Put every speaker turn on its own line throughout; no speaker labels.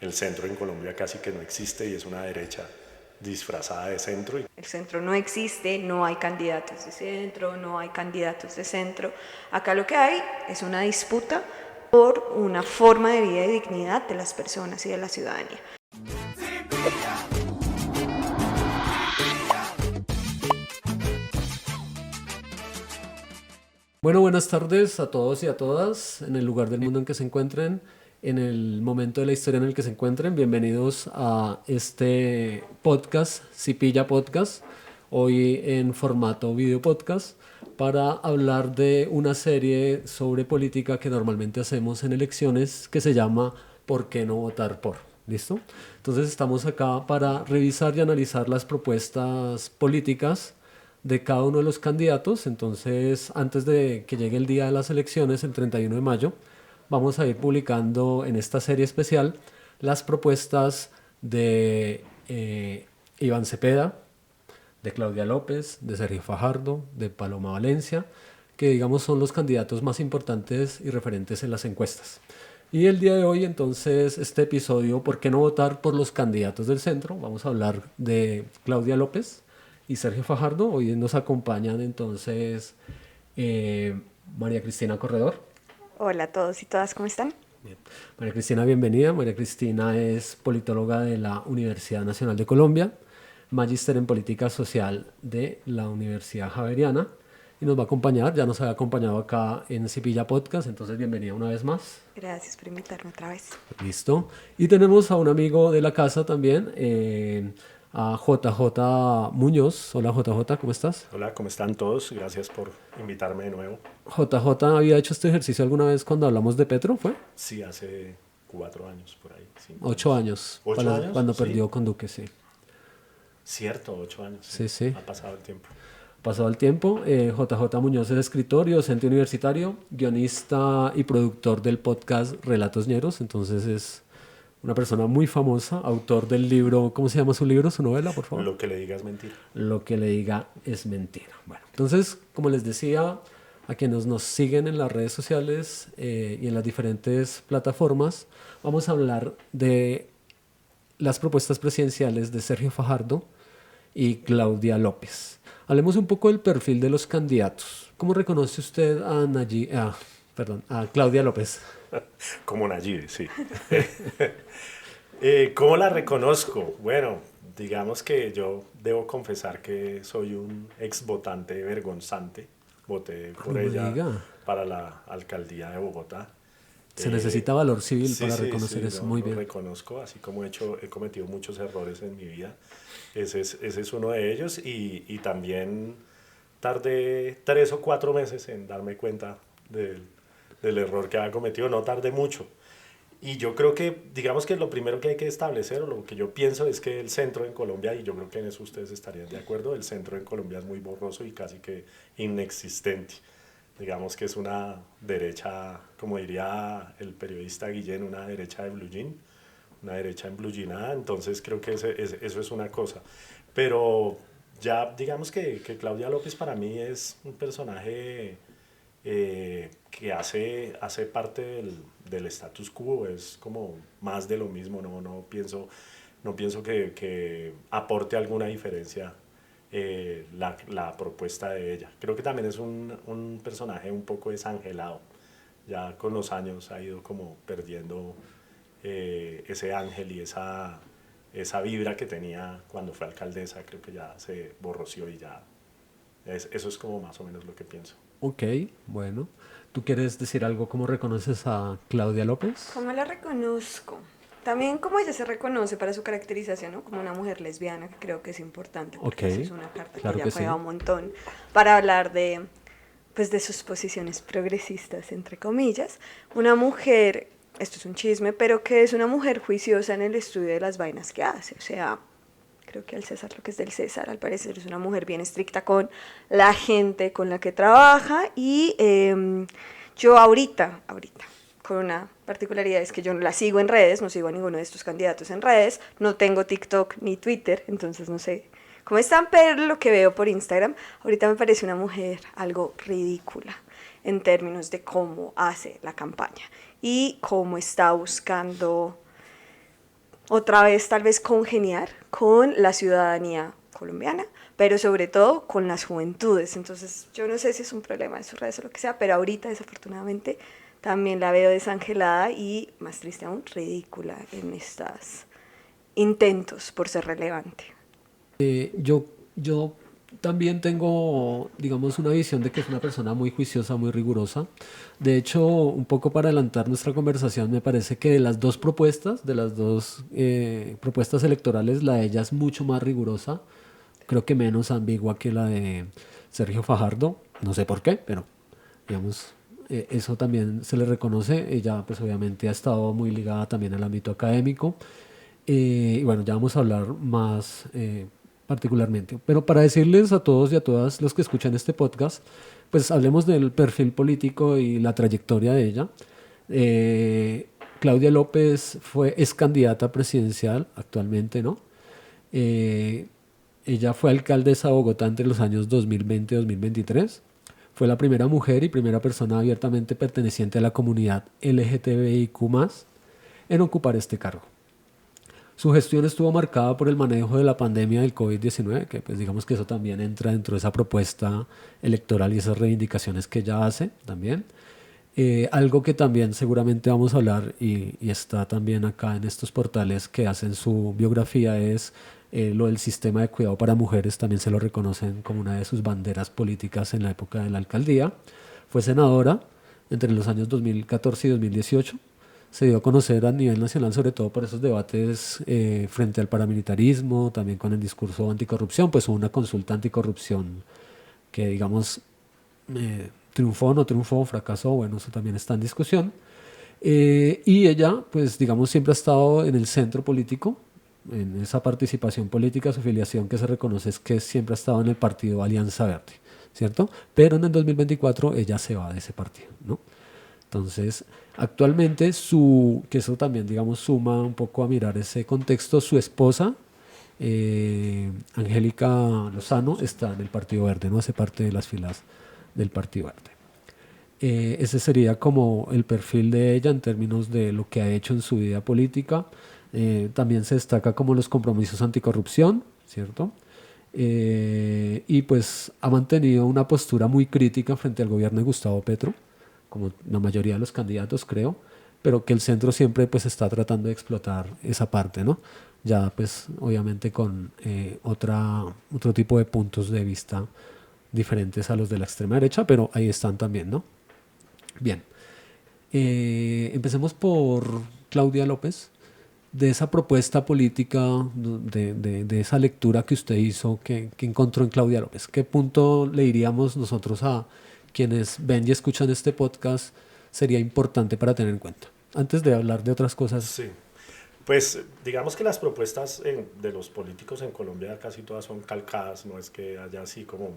el centro en Colombia casi que no existe y es una derecha disfrazada de centro.
El centro no existe, no hay candidatos de centro, no hay candidatos de centro. Acá lo que hay es una disputa por una forma de vida y dignidad de las personas y de la ciudadanía.
Bueno, buenas tardes a todos y a todas, en el lugar del mundo en que se encuentren, en el momento de la historia en el que se encuentren. Bienvenidos a este podcast, Cipilla Podcast, hoy en formato video podcast, para hablar de una serie sobre política que normalmente hacemos en elecciones que se llama ¿Por qué no votar por? ¿Listo? Entonces estamos acá para revisar y analizar las propuestas políticas de cada uno de los candidatos. Entonces, antes de que llegue el día de las elecciones, el 31 de mayo, vamos a ir publicando en esta serie especial las propuestas de Iván Cepeda, de Claudia López, de Sergio Fajardo, de Paloma Valencia, que digamos son los candidatos más importantes y referentes en las encuestas. Y el día de hoy, entonces, este episodio, ¿por qué no votar por los candidatos del centro? Vamos a hablar de Claudia López y Sergio Fajardo. Hoy nos acompañan entonces María Cristina Corredor.
Hola a todos y todas, ¿cómo están?
Bien. María Cristina, bienvenida. María Cristina es politóloga de la Universidad Nacional de Colombia, magíster en política social de la Universidad Javeriana, y nos va a acompañar, ya nos ha acompañado acá en Cipilla Podcast, entonces bienvenida una vez más.
Gracias por invitarme otra vez.
Listo. Y tenemos a un amigo de la casa también, a JJ Muñoz. Hola JJ, ¿cómo estás?
Hola, ¿cómo están todos? Gracias por invitarme de nuevo.
JJ había hecho este ejercicio alguna vez cuando hablamos de Petro, ¿fue?
Sí, hace 4 años por ahí.
8 años.
¿8 años?
Cuando
Sí.
perdió con Duque, sí.
Cierto, 8 años.
Sí, sí.
Ha pasado el tiempo.
Pasado el tiempo, JJ Muñoz es escritor y docente universitario, guionista y productor del podcast Relatos Ñeros, entonces es una persona muy famosa, autor del libro, ¿cómo se llama su libro, su novela, por favor?
Lo que le diga es mentira.
Lo que le diga es mentira. Bueno, entonces, como les decía, a quienes nos siguen en las redes sociales y en las diferentes plataformas, vamos a hablar de las propuestas presidenciales de Sergio Fajardo y Claudia López. Hablemos un poco del perfil de los candidatos. ¿Cómo reconoce usted a Claudia López?
Como Nayib, sí. ¿Cómo la reconozco? Bueno, digamos que yo debo confesar que soy un ex votante vergonzante. Voté por ella para la alcaldía de Bogotá.
Se necesita valor civil
Sí,
para
sí,
reconocer
sí,
eso,
no,
muy
lo
bien.
reconozco, así como he cometido muchos errores en mi vida. Ese es uno de ellos y también tardé 3 o 4 meses en darme cuenta del error que había cometido, no tardé mucho. Y yo creo que, digamos que lo primero que hay que establecer, o lo que yo pienso, es que el centro en Colombia, y yo creo que en eso ustedes estarían de acuerdo, el centro en Colombia es muy borroso y casi que inexistente. Digamos que es una derecha, como diría el periodista Guillén, una derecha de blue jean, una derecha emblullinada, entonces creo que eso es una cosa. Pero ya digamos que Claudia López para mí es un personaje que hace parte del status quo, es como más de lo mismo, no pienso que aporte alguna diferencia la propuesta de ella. Creo que también es un personaje un poco desangelado, ya con los años ha ido como perdiendo ese ángel y esa vibra que tenía cuando fue alcaldesa, creo que ya se borroció y ya, eso es como más o menos lo que pienso.
Ok, bueno. ¿Tú quieres decir algo? ¿Cómo reconoces a Claudia López?
¿Cómo la reconozco? También como ella se reconoce para su caracterización, ¿no? Como una mujer lesbiana, que creo que es importante, porque eso es una carta
claro
que
que
ella juega
sí.
un montón para hablar pues, de sus posiciones progresistas, entre comillas. Una mujer, esto es un chisme, pero que es una mujer juiciosa en el estudio de las vainas que hace, o sea, creo que al César lo que es del César, al parecer es una mujer bien estricta con la gente con la que trabaja y yo ahorita, con una particularidad es que yo no la sigo en redes, no sigo a ninguno de estos candidatos en redes, no tengo TikTok ni Twitter, entonces no sé cómo están, pero lo que veo por Instagram, ahorita me parece una mujer algo ridícula en términos de cómo hace la campaña y cómo está buscando otra vez tal vez congeniar con la ciudadanía colombiana, pero sobre todo con las juventudes. Entonces yo no sé si es un problema de sus redes o lo que sea, pero ahorita desafortunadamente también la veo desangelada y, más triste aún, ridícula en estos intentos por ser relevante.
Yo también tengo, digamos, una visión de que es una persona muy juiciosa, muy rigurosa. De hecho, un poco para adelantar nuestra conversación, me parece que de las dos propuestas, propuestas electorales, la de ella es mucho más rigurosa, creo que menos ambigua que la de Sergio Fajardo, no sé por qué, pero digamos, eso también se le reconoce. Ella pues obviamente ha estado muy ligada también al ámbito académico. Y bueno, ya vamos a hablar más particularmente. Pero para decirles a todos y a todas los que escuchan este podcast, pues hablemos del perfil político y la trayectoria de ella. Claudia López es candidata presidencial actualmente, ¿no? Eh, Ella fue alcaldesa de Bogotá entre los años 2020 y 2023. Fue la primera mujer y primera persona abiertamente perteneciente a la comunidad LGTBIQ+, en ocupar este cargo. Su gestión estuvo marcada por el manejo de la pandemia del COVID-19, que pues digamos que eso también entra dentro de esa propuesta electoral y esas reivindicaciones que ella hace también. Algo que también seguramente vamos a hablar y está también acá en estos portales que hacen su biografía es lo del sistema de cuidado para mujeres, también se lo reconocen como una de sus banderas políticas en la época de la alcaldía. Fue senadora entre los años 2014 y 2018. Se dio a conocer a nivel nacional sobre todo por esos debates frente al paramilitarismo, también con el discurso anticorrupción, pues hubo una consulta anticorrupción que digamos triunfó, no triunfó, fracasó, bueno, eso también está en discusión. Y ella, pues digamos, siempre ha estado en el centro político, en esa participación política, su filiación que se reconoce es que siempre ha estado en el partido Alianza Verde, ¿cierto? Pero en el 2024 ella se va de ese partido, ¿no? Entonces, actualmente que eso también, digamos, suma un poco a mirar ese contexto, su esposa, Angélica Lozano, está en el Partido Verde, no hace parte de las filas del Partido Verde. Ese sería como el perfil de ella en términos de lo que ha hecho en su vida política. También se destaca como los compromisos anticorrupción, ¿cierto? Y pues ha mantenido una postura muy crítica frente al gobierno de Gustavo Petro, como la mayoría de los candidatos creo, pero que el centro siempre pues está tratando de explotar esa parte, ¿no? Ya pues obviamente con otro tipo de puntos de vista diferentes a los de la extrema derecha, pero ahí están también, ¿no? Bien, empecemos por Claudia López, de esa propuesta política, de esa lectura que usted hizo, que encontró en Claudia López. ¿Qué punto le diríamos nosotros a quienes ven y escuchan este podcast sería importante para tener en cuenta? Antes de hablar de otras cosas.
Sí, pues digamos que las propuestas de los políticos en Colombia casi todas son calcadas, no es que haya así como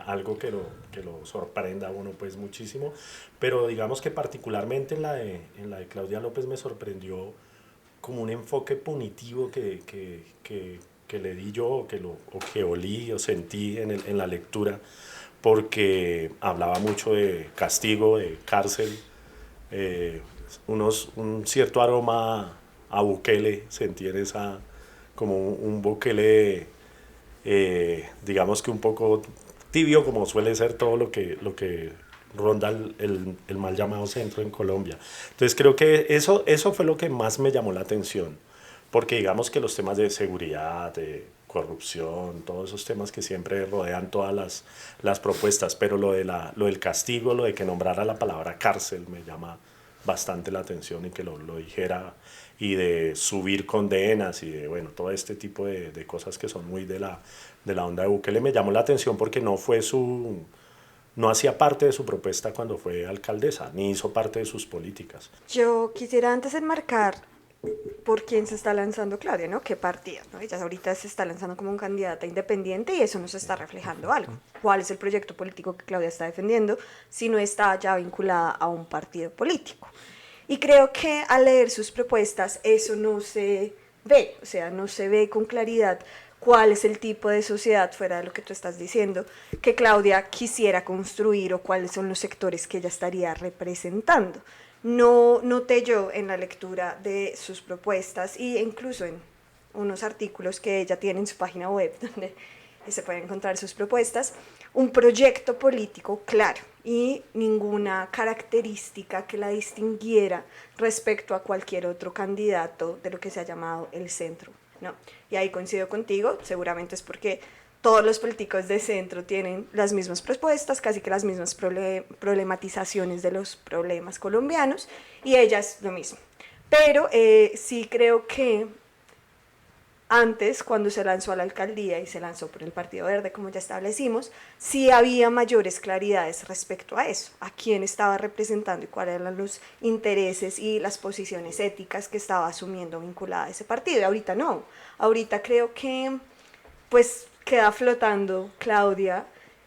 algo que lo sorprenda a uno pues muchísimo, pero digamos que particularmente en la de Claudia López me sorprendió como un enfoque punitivo que le di yo, o que olí o sentí en la lectura, porque hablaba mucho de castigo, de cárcel, un cierto aroma a Bukele, sentí en esa, como un Bukele, digamos que un poco tibio, como suele ser todo lo que ronda el mal llamado centro en Colombia. Entonces creo que eso fue lo que más me llamó la atención, porque digamos que los temas de seguridad, de corrupción, todos esos temas que siempre rodean todas las propuestas, pero lo del castigo, lo de que nombrara la palabra cárcel me llama bastante la atención y que lo dijera, y de subir condenas y de, bueno, todo este tipo de cosas que son muy de la onda de Bukele me llamó la atención porque no hacía parte de su propuesta cuando fue alcaldesa, ni hizo parte de sus políticas.
Yo quisiera antes enmarcar por quién se está lanzando Claudia, ¿no? ¿Qué partido? ¿No? Ella ahorita se está lanzando como un candidata independiente y eso nos está reflejando algo. ¿Cuál es el proyecto político que Claudia está defendiendo si no está ya vinculada a un partido político? Y creo que al leer sus propuestas eso no se ve, o sea, no se ve con claridad cuál es el tipo de sociedad, fuera de lo que tú estás diciendo, que Claudia quisiera construir o cuáles son los sectores que ella estaría representando. no noté yo en la lectura de sus propuestas e incluso en unos artículos que ella tiene en su página web donde se pueden encontrar sus propuestas, un proyecto político claro y ninguna característica que la distinguiera respecto a cualquier otro candidato de lo que se ha llamado el centro, ¿no? Y ahí coincido contigo, seguramente es porque todos los políticos de centro tienen las mismas propuestas, casi que las mismas problematizaciones de los problemas colombianos, y ella es lo mismo. Pero sí creo que antes, cuando se lanzó a la alcaldía y se lanzó por el Partido Verde, como ya establecimos, sí había mayores claridades respecto a eso, a quién estaba representando y cuáles eran los intereses y las posiciones éticas que estaba asumiendo vinculada a ese partido. Y ahorita no, ahorita creo que pues queda flotando Claudia,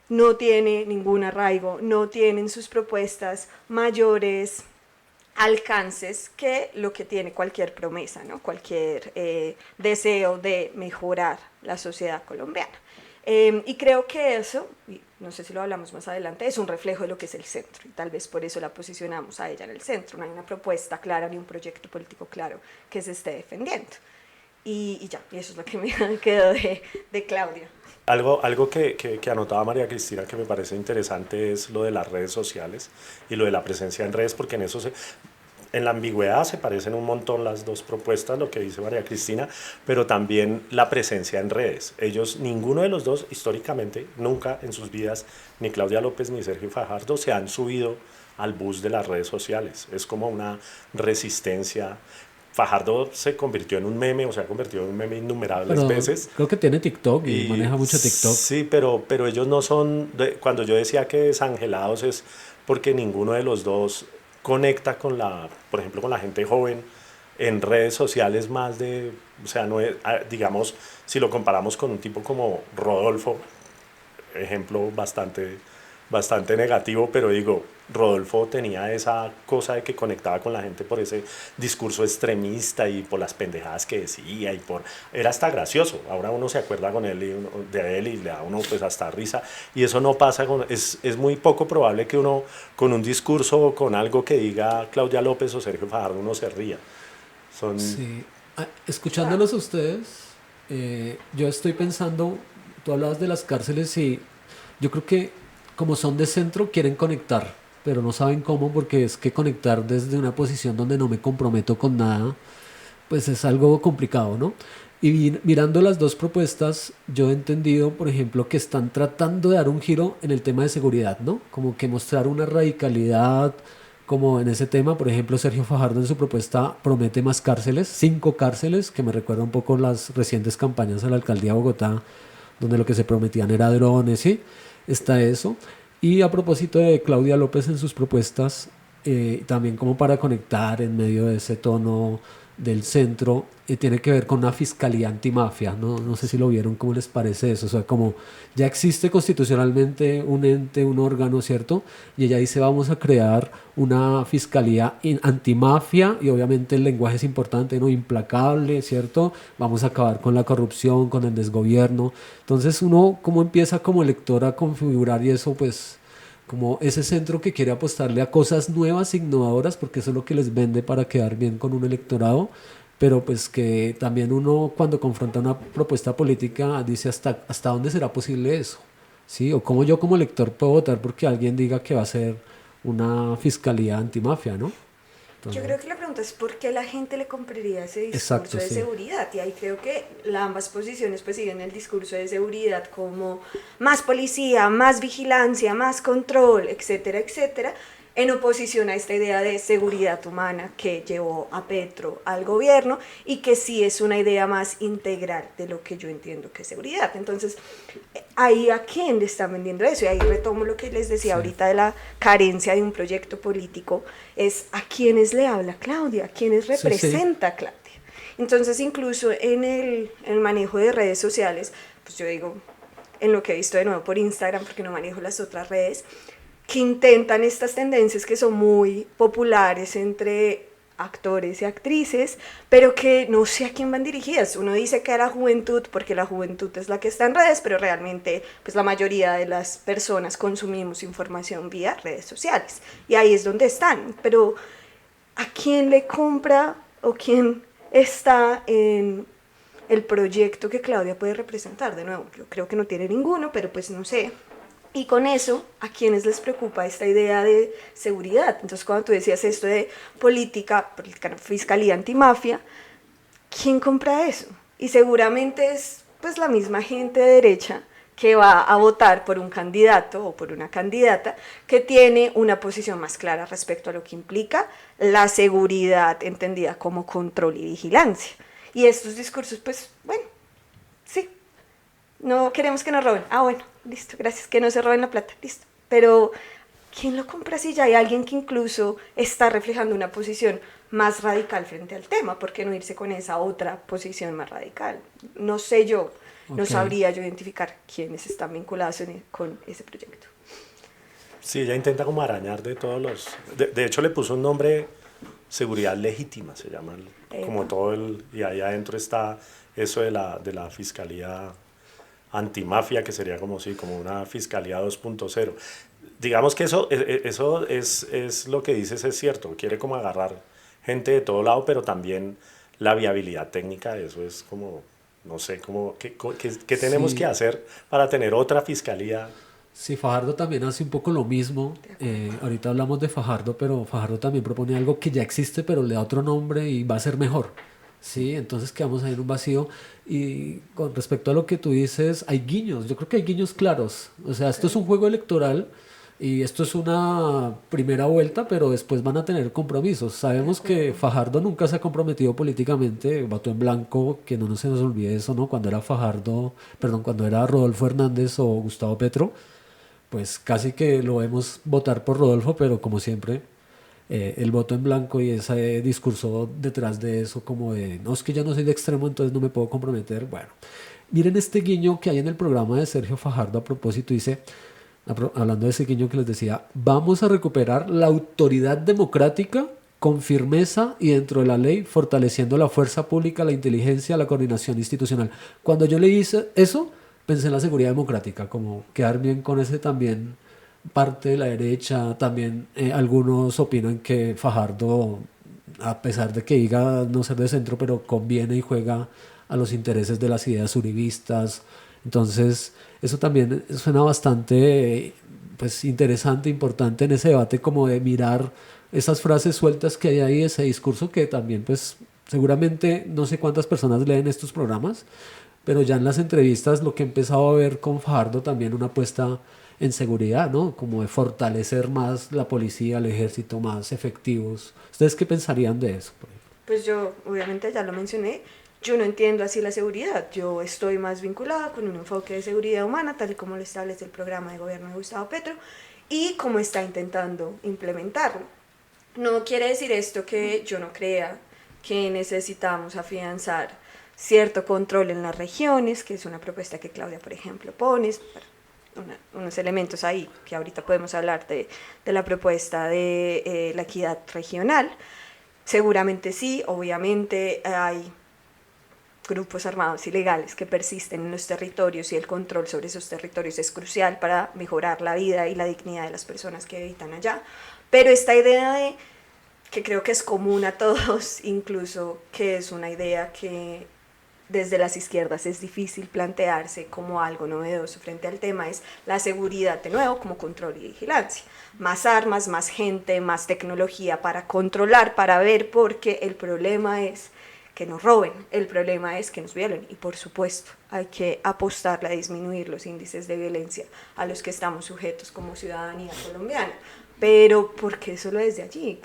no tiene ningún arraigo, no tienen sus propuestas mayores alcances que lo que tiene cualquier promesa, ¿no? Cualquier deseo de mejorar la sociedad colombiana. Y creo que eso, y no sé si lo hablamos más adelante, es un reflejo de lo que es el centro, y tal vez por eso la posicionamos a ella en el centro. No hay una propuesta clara ni un proyecto político claro que se esté defendiendo. Y ya, y eso es lo que me quedó de Claudia.
Algo que anotaba María Cristina que me parece interesante es lo de las redes sociales y lo de la presencia en redes, porque en la ambigüedad se parecen un montón las dos propuestas, lo que dice María Cristina, pero también la presencia en redes. Ellos, ninguno de los dos, históricamente, nunca en sus vidas, ni Claudia López ni Sergio Fajardo, se han subido al bus de las redes sociales. Es como una resistencia. Fajardo se convirtió en un meme, o se ha convertido en un meme innumerables veces.
Creo que tiene TikTok y maneja mucho TikTok.
Sí, pero ellos no son, cuando yo decía que desangelados es porque ninguno de los dos conecta con por ejemplo, con la gente joven en redes sociales más de, o sea, no es, digamos, si lo comparamos con un tipo como Rodolfo, ejemplo bastante negativo, pero digo, Rodolfo tenía esa cosa de que conectaba con la gente por ese discurso extremista y por las pendejadas que decía era hasta gracioso. Ahora uno se acuerda de él y le da a uno pues hasta risa, y eso no pasa es muy poco probable que uno con un discurso o con algo que diga Claudia López o Sergio Fajardo uno se ría.
Sí. Escuchándolos a ustedes, yo estoy pensando, tú hablabas de las cárceles y yo creo que como son de centro quieren conectar, pero no saben cómo, porque es que conectar desde una posición donde no me comprometo con nada, pues es algo complicado, ¿no? Y mirando las dos propuestas, yo he entendido, por ejemplo, que están tratando de dar un giro en el tema de seguridad, ¿no? Como que mostrar una radicalidad, como en ese tema. Por ejemplo, Sergio Fajardo en su propuesta promete más cárceles, 5 cárceles, que me recuerda un poco las recientes campañas a la alcaldía de Bogotá, donde lo que se prometían era drones, ¿sí? Está eso. Y a propósito de Claudia López en sus propuestas, también como para conectar en medio de ese tono del centro, tiene que ver con una fiscalía antimafia. No sé si lo vieron, ¿cómo les parece eso? O sea, como ya existe constitucionalmente un ente, un órgano, ¿cierto? Y ella dice, vamos a crear una fiscalía antimafia, y obviamente el lenguaje es importante, ¿no? Implacable, ¿cierto? Vamos a acabar con la corrupción, con el desgobierno. Entonces uno, ¿cómo empieza como elector a configurar y eso, pues, como ese centro que quiere apostarle a cosas nuevas, innovadoras, porque eso es lo que les vende para quedar bien con un electorado, pero pues que también uno cuando confronta una propuesta política dice hasta dónde será posible eso, ¿sí? O cómo yo como elector puedo votar porque alguien diga que va a ser una fiscalía antimafia, ¿no?
Entonces, yo creo que la pregunta es por qué la gente le compraría ese discurso
exacto,
de
sí.
seguridad, y ahí creo que ambas posiciones pues siguen el discurso de seguridad como más policía, más vigilancia, más control, etcétera, etcétera, en oposición a esta idea de seguridad humana que llevó a Petro al gobierno y que sí es una idea más integral de lo que yo entiendo que es seguridad. Entonces, ahí a quién le están vendiendo eso, y ahí retomo lo que les decía ahorita de la carencia de un proyecto político, es a quiénes le habla Claudia, a quiénes representa Claudia. Entonces, incluso en el manejo de redes sociales, pues yo digo, en lo que he visto de nuevo por Instagram, porque no manejo las otras redes, que intentan estas tendencias que son muy populares entre actores y actrices, pero que no sé a quién van dirigidas. Uno dice que a la juventud, porque la juventud es la que está en redes, pero realmente pues la mayoría de las personas consumimos información vía redes sociales, y ahí es donde están. Pero ¿a quién le compra o quién está en el proyecto que Claudia puede representar? De nuevo, yo creo que no tiene ninguno, pero pues no sé. Y con eso, ¿a quiénes les preocupa esta idea de seguridad? Entonces, cuando tú decías esto de política, fiscalía antimafia, ¿quién compra eso? Y seguramente es pues la misma gente de derecha que va a votar por un candidato o por una candidata que tiene una posición más clara respecto a lo que implica la seguridad entendida como control y vigilancia. Y estos discursos, pues, bueno, sí, no queremos que nos roben. Ah, bueno, listo, gracias, que no se roben la plata, listo. Pero, ¿quién lo compra si ya hay alguien que incluso está reflejando una posición más radical frente al tema? ¿Por qué no irse con esa otra posición más radical? No sé yo, no sabría yo identificar quiénes están vinculados con ese proyecto.
Sí, ella intenta como arañar de todos los... De hecho, le puso un nombre, seguridad legítima, se llama, como todo el... Y ahí adentro está eso de la fiscalía antimafia, que sería como, sí, como una fiscalía 2.0. Digamos que eso es lo que dices, es cierto, quiere como agarrar gente de todo lado, pero también la viabilidad técnica, eso es como, no sé, como, ¿qué tenemos que hacer para tener otra fiscalía?
Sí, Fajardo también hace un poco lo mismo. Ahorita hablamos de Fajardo, pero Fajardo también propone algo que ya existe, pero le da otro nombre y va a ser mejor. Sí, entonces quedamos ahí en un vacío. Y con respecto a lo que tú dices, hay guiños. Yo creo que hay guiños claros. O sea, esto es un juego electoral y esto es una primera vuelta, pero después van a tener compromisos. Sabemos que Fajardo nunca se ha comprometido políticamente, votó en blanco, que no se nos olvide eso, ¿no? Cuando era Fajardo, perdón, cuando era Rodolfo Hernández o Gustavo Petro, pues casi que lo vemos votar por Rodolfo, pero como siempre, el voto en blanco y ese discurso detrás de eso como de, no, es que yo no soy de extremo, entonces no me puedo comprometer. Bueno, miren este guiño que hay en el programa de Sergio Fajardo a propósito, dice, hablando de ese guiño que les decía, vamos a recuperar la autoridad democrática con firmeza y dentro de la ley, fortaleciendo la fuerza pública, la inteligencia, la coordinación institucional. Cuando yo leí eso, pensé en la seguridad democrática, como quedar bien con ese también parte de la derecha. También algunos opinan que Fajardo, a pesar de que diga no ser de centro, pero conviene y juega a los intereses de las ideas uribistas. Entonces, eso también suena bastante pues interesante, importante en ese debate, como de mirar esas frases sueltas que hay ahí, ese discurso que también pues seguramente no sé cuántas personas leen estos programas, pero ya en las entrevistas lo que he empezado a ver con Fajardo también una apuesta en seguridad, ¿no? Como de fortalecer más la policía, el ejército, más efectivos. ¿Ustedes qué pensarían de eso?
Pues yo, obviamente, ya lo mencioné, yo no entiendo así la seguridad. Yo estoy más vinculada con un enfoque de seguridad humana, tal y como lo establece el programa de gobierno de Gustavo Petro, y cómo está intentando implementarlo. No quiere decir esto que yo no crea que necesitamos afianzar cierto control en las regiones, que es una propuesta que Claudia, por ejemplo, pone, unos elementos ahí, que ahorita podemos hablar de la propuesta de la equidad regional. Seguramente sí, obviamente hay grupos armados ilegales que persisten en los territorios y el control sobre esos territorios es crucial para mejorar la vida y la dignidad de las personas que habitan allá. Pero esta idea de, que creo que es común a todos, incluso que es una idea que desde las izquierdas es difícil plantearse como algo novedoso frente al tema, es la seguridad, de nuevo, como control y vigilancia. Más armas, más gente, más tecnología para controlar, para ver, porque el problema es que nos roben, el problema es que nos violen, y por supuesto hay que apostarle a disminuir los índices de violencia a los que estamos sujetos como ciudadanía colombiana. Pero ¿por qué solo desde allí?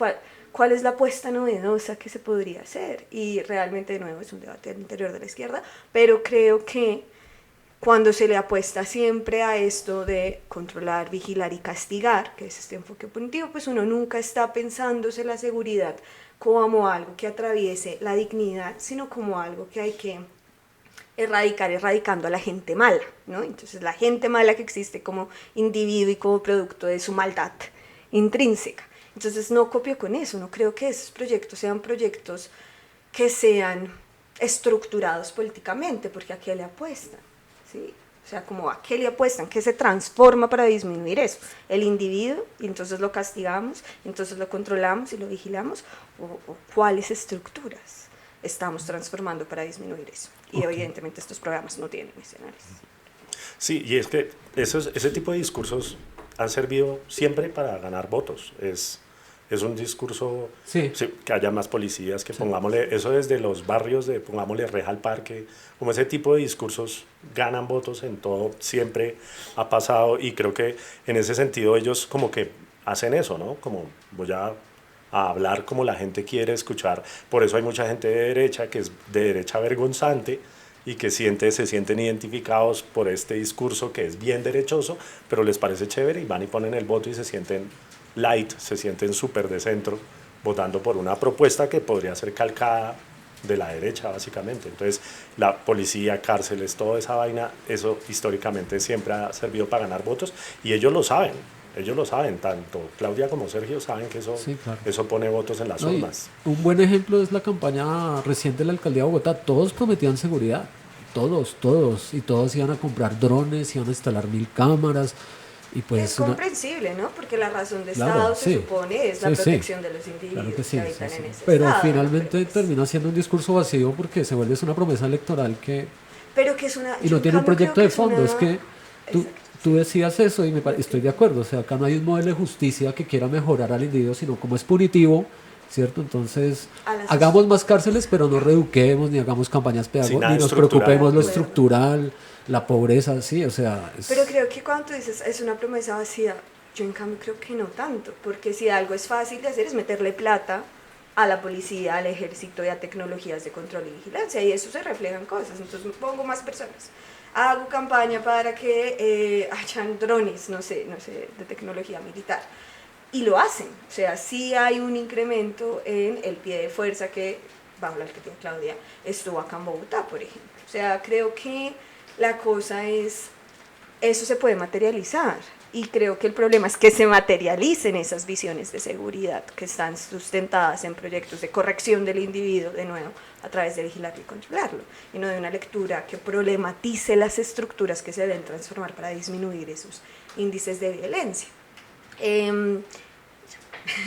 ¿Cuál es la apuesta novedosa que se podría hacer? Y realmente, de nuevo, es un debate al interior de la izquierda, pero creo que cuando se le apuesta siempre a esto de controlar, vigilar y castigar, que es este enfoque punitivo, pues uno nunca está pensándose la seguridad como algo que atraviese la dignidad, sino como algo que hay que erradicando a la gente mala, ¿no? Entonces la gente mala que existe como individuo y como producto de su maldad intrínseca. Entonces no copio con eso, no creo que esos proyectos sean proyectos que sean estructurados políticamente, porque ¿a qué le apuestan? ¿Sí? O sea, como a qué le apuestan, qué se transforma para disminuir eso. El individuo, y entonces lo castigamos, entonces lo controlamos y lo vigilamos, o cuáles estructuras estamos transformando para disminuir eso. Y evidentemente estos programas no tienen escenarios.
Sí, y es que ese tipo de discursos han servido siempre para ganar votos. Es un discurso,
Sí.
sí, que haya más policías, que pongámosle, eso desde los barrios, de pongámosle reja al parque, como ese tipo de discursos ganan votos en todo, siempre ha pasado, y creo que en ese sentido ellos como que hacen eso, ¿no? Como voy a hablar como la gente quiere escuchar, por eso hay mucha gente de derecha que es de derecha vergonzante, y que se sienten identificados por este discurso que es bien derechoso, pero les parece chévere y van y ponen el voto y se sienten light, se sienten súper de centro, votando por una propuesta que podría ser calcada de la derecha, básicamente. Entonces, la policía, cárceles, toda esa vaina, eso históricamente siempre ha servido para ganar votos, y ellos lo saben, tanto Claudia como Sergio saben que eso,
Sí, claro.
eso pone votos en las
No, y
urnas.
un buen ejemplo es la campaña reciente de la alcaldía de Bogotá. Todos prometían seguridad, todos, y todos iban a comprar drones, iban a instalar 1000 cámaras, y pues
Es comprensible, ¿no? Porque la razón de
Claro,
Estado
sí.
se supone es la
Sí, sí.
protección de los individuos
Claro que sí,
que habitan
sí,
en
sí.
ese
Pero
Estado, ¿no?
finalmente
Pero, pues,
termina siendo un discurso vacío porque se vuelve una promesa electoral que
pero que es una...
y
yo
no
en
tiene un
cambio
proyecto
creo
de
es
fondo.
una-
Es que tú,
Exacto.
tú decías eso y estoy de acuerdo. O sea, acá no hay un modelo de justicia que quiera mejorar al individuo, sino como es punitivo, ¿cierto? Entonces,
A las-
hagamos más cárceles, pero no reeduquemos, ni hagamos campañas pedagógicas,
nada
ni nos
estructural.
preocupemos lo
De acuerdo.
estructural, la pobreza, sí, o sea,
Pero creo que cuando tú dices es una promesa vacía, yo en cambio creo que no tanto, porque si algo es fácil de hacer es meterle plata a la policía, al ejército y a tecnologías de control y vigilancia, y eso se refleja en cosas. Entonces pongo más personas, hago campaña para que hayan drones, no sé, de tecnología militar, y lo hacen. O sea, sí hay un incremento en el pie de fuerza que, bajo la alcaldía de Claudia, estuvo acá en Bogotá, por ejemplo. O sea, creo que la cosa es, eso se puede materializar. Y creo que el problema es que se materialicen esas visiones de seguridad que están sustentadas en proyectos de corrección del individuo, de nuevo, a través de vigilarlo y controlarlo, y no de una lectura que problematice las estructuras que se deben transformar para disminuir esos índices de violencia.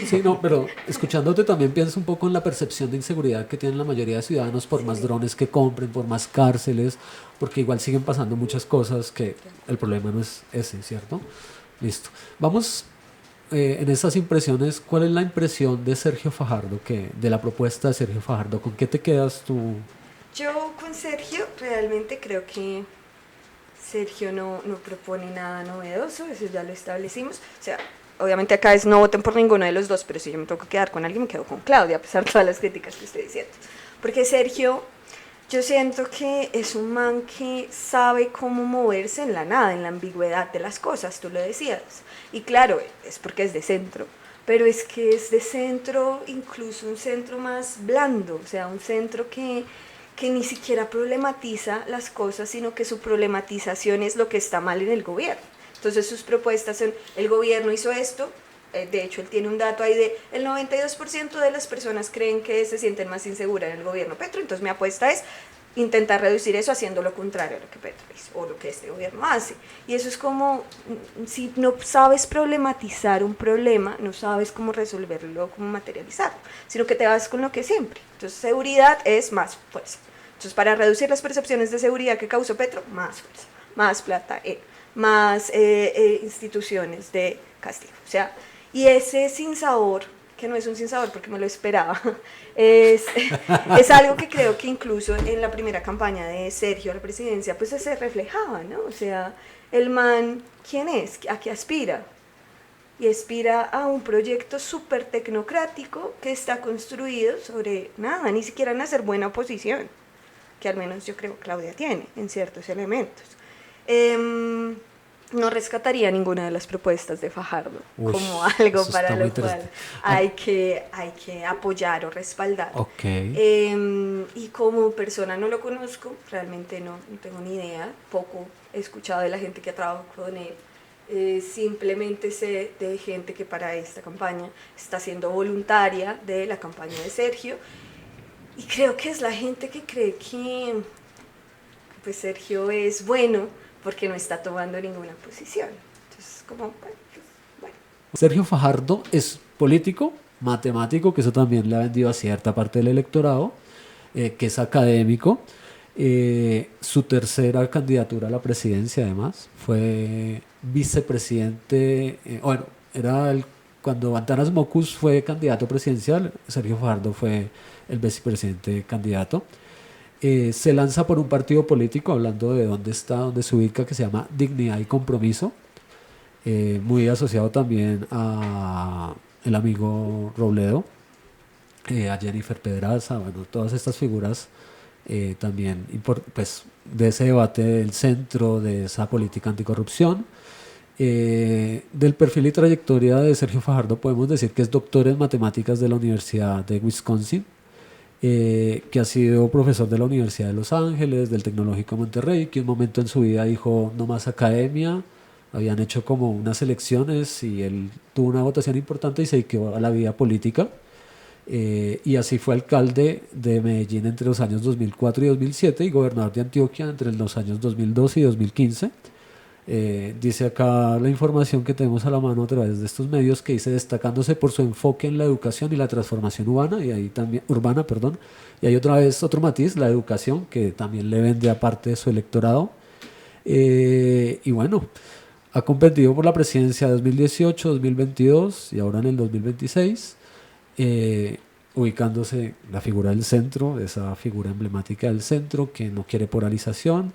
sí, no, pero escuchándote también piensas un poco en la percepción de inseguridad que tienen la mayoría de ciudadanos por más drones que compren, por más cárceles, porque igual siguen pasando muchas cosas que el problema no es ese, ¿cierto? Listo. Vamos en esas impresiones, ¿cuál es la impresión de Sergio Fajardo, de la propuesta de Sergio Fajardo? ¿Con qué te quedas tú?
Yo con Sergio realmente creo que Sergio no propone nada novedoso, eso ya lo establecimos. O sea, obviamente acá es no voten por ninguno de los dos, pero si yo me tengo que quedar con alguien, me quedo con Claudia, a pesar de todas las críticas que estoy diciendo. Porque Sergio, yo siento que es un man que sabe cómo moverse en la nada, en la ambigüedad de las cosas, tú lo decías. Y claro, es porque es de centro, pero es que es de centro, incluso un centro más blando, o sea, un centro que ni siquiera problematiza las cosas, sino que su problematización es lo que está mal en el gobierno. Entonces sus propuestas son, el gobierno hizo esto, de hecho él tiene un dato ahí de el 92% de las personas creen que se sienten más inseguras en el gobierno Petro, entonces mi apuesta es intentar reducir eso haciendo lo contrario a lo que Petro hizo o lo que este gobierno hace. Y eso es como, si no sabes problematizar un problema, no sabes cómo resolverlo, cómo materializarlo, sino que te vas con lo que siempre. Entonces seguridad es más fuerza. Entonces para reducir las percepciones de seguridad que causó Petro, más fuerza, más plata, más instituciones de castigo. O sea, y ese sinsabor, que no es un sinsabor porque me lo esperaba, es algo que creo que incluso en la primera campaña de Sergio a la presidencia pues se reflejaba, ¿no? O sea, el man, ¿quién es? ¿A qué aspira? Y aspira a un proyecto súper tecnocrático que está construido sobre nada, ni siquiera en hacer buena oposición, que al menos yo creo Claudia tiene en ciertos elementos. No rescataría ninguna de las propuestas de Fajardo como algo
eso
para
está muy
lo cual
interesante.
hay que apoyar o respaldar.
Ok.
Y como persona no lo conozco, realmente no tengo ni idea, poco he escuchado de la gente que ha trabajado con él. Simplemente sé de gente que para esta campaña está siendo voluntaria de la campaña de Sergio, y creo que es la gente que cree que pues Sergio es bueno porque no está tomando ninguna posición. Entonces, como, bueno, pues, bueno.
Sergio Fajardo es político, matemático, que eso también le ha vendido a cierta parte del electorado, que es académico. Su tercera candidatura a la presidencia, además, fue vicepresidente, bueno, cuando Antanas Mockus fue candidato presidencial, Sergio Fajardo fue el vicepresidente candidato. Se lanza por un partido político, hablando de dónde está, dónde se ubica, que se llama Dignidad y Compromiso, muy asociado también a el amigo Robledo, a Jennifer Pedraza, bueno, todas estas figuras también pues, de ese debate del centro, de esa política anticorrupción. Del perfil y trayectoria de Sergio Fajardo podemos decir que es doctor en matemáticas de la Universidad de Wisconsin, que ha sido profesor de la Universidad de Los Ángeles, del Tecnológico de Monterrey, que un momento en su vida dijo no más academia. Habían hecho como unas elecciones y él tuvo una votación importante y se dedicó a la vida política. Y así fue alcalde de Medellín entre los años 2004 y 2007 y gobernador de Antioquia entre los años 2012 y 2015. Dice acá la información que tenemos a la mano a través de estos medios, que dice destacándose por su enfoque en la educación y la transformación urbana, y ahí también urbana, perdón, y hay otra vez otro matiz, la educación, que también le vende aparte de su electorado. Y bueno, ha competido por la presidencia 2018, 2022 y ahora en el 2026, ubicándose la figura del centro, esa figura emblemática del centro que no quiere polarización.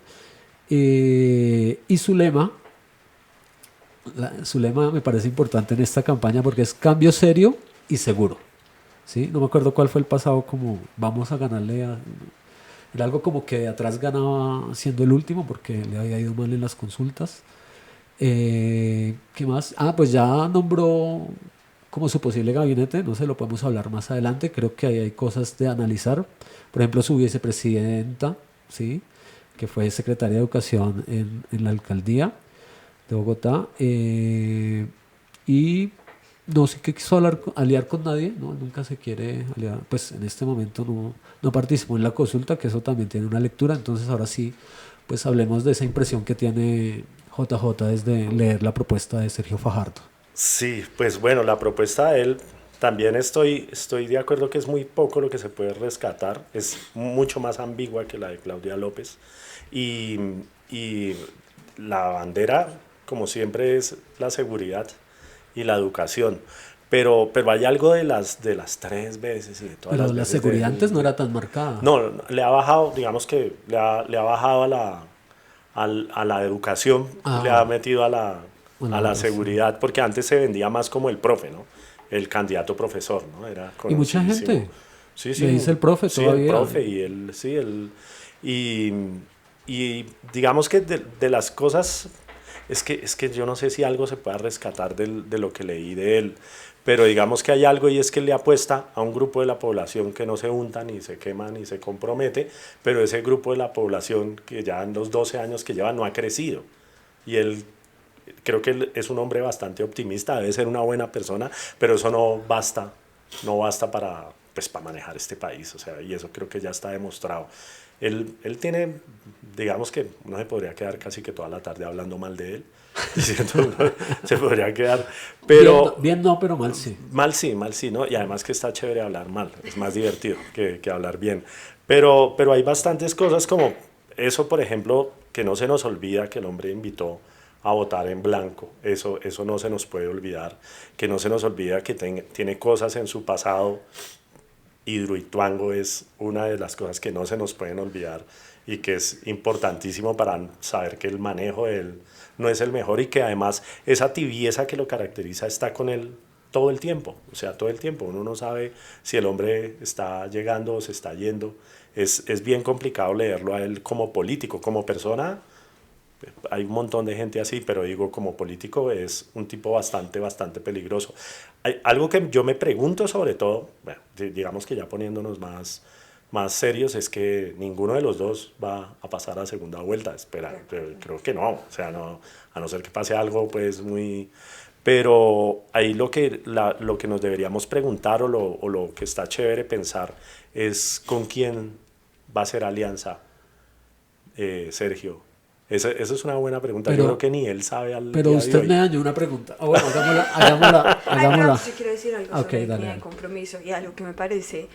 Y su lema me parece importante en esta campaña porque es cambio serio y seguro, ¿sí? No me acuerdo cuál fue el pasado, como vamos a ganarle a... Era algo como que de atrás ganaba siendo el último porque le había ido mal en las consultas. ¿Qué más? Pues ya nombró como su posible gabinete, no sé, lo podemos hablar más adelante. Creo que ahí hay cosas de analizar. Por ejemplo, su vicepresidenta, ¿sí?, que fue secretaria de Educación en la alcaldía de Bogotá. Y no sé qué quiso aliar con nadie, ¿no? Nunca se quiere aliar, pues en este momento no participó en la consulta, que eso también tiene una lectura. Entonces ahora sí, pues hablemos de esa impresión que tiene JJ desde leer la propuesta de Sergio Fajardo.
Sí, pues bueno, la propuesta de él, también estoy de acuerdo que es muy poco lo que se puede rescatar, es mucho más ambigua que la de Claudia López, y la bandera, como siempre, es la seguridad y la educación. Pero hay algo de las 3 veces y de todas
Pero
las
la
veces
seguridad antes no era tan marcada.
No, le ha bajado, digamos que le ha bajado a la educación, le ha metido a la seguridad, porque antes se vendía más como el profe, ¿no? El candidato profesor, ¿no? Era
y mucha gente
sí,
le dice el profe todavía.
Sí, el profe y él, sí, y digamos que de las cosas, es que yo no sé si algo se pueda rescatar de lo que leí de él, pero digamos que hay algo, y es que él le apuesta a un grupo de la población que no se unta, ni se quema, ni se compromete, pero ese grupo de la población que ya en los 12 años que lleva no ha crecido. Y él, creo que él es un hombre bastante optimista, debe ser una buena persona, pero eso no basta para manejar este país, o sea, y eso creo que ya está demostrado. Él tiene, digamos que uno se podría quedar casi que toda la tarde hablando mal de él, se podría quedar, pero...
Bien no, pero mal sí.
Mal sí, ¿no? Y además que está chévere hablar mal, es más divertido que hablar bien. Pero hay bastantes cosas como eso, por ejemplo, que no se nos olvida que el hombre invitó a votar en blanco, eso no se nos puede olvidar, que no se nos olvida que tiene cosas en su pasado. Hidroituango es una de las cosas que no se nos pueden olvidar y que es importantísimo para saber que el manejo de él no es el mejor, y que además esa tibieza que lo caracteriza está con él todo el tiempo, o sea, todo el tiempo. Uno no sabe si el hombre está llegando o se está yendo. Es bien complicado leerlo a él como político. Como persona hay un montón de gente así, pero digo, como político es un tipo bastante peligroso. Hay algo que yo me pregunto sobre todo, bueno, digamos que ya poniéndonos más serios, es que ninguno de los dos va a pasar a segunda vuelta. Creo que no, o sea, no, a no ser que pase algo pues muy... Pero ahí lo que nos deberíamos preguntar, o lo que está chévere pensar, es con quién va a ser alianza Sergio Esa es una buena pregunta.
Pero-
Yo creo que ni él sabe al
Pero
día de
usted
hoy.
me dañó una pregunta. Ah, bueno, hagámosla.
Ay, no, pues yo quiero decir algo
Ok,
sobre
dale,
dignidad
dale.
y compromiso y algo que me parece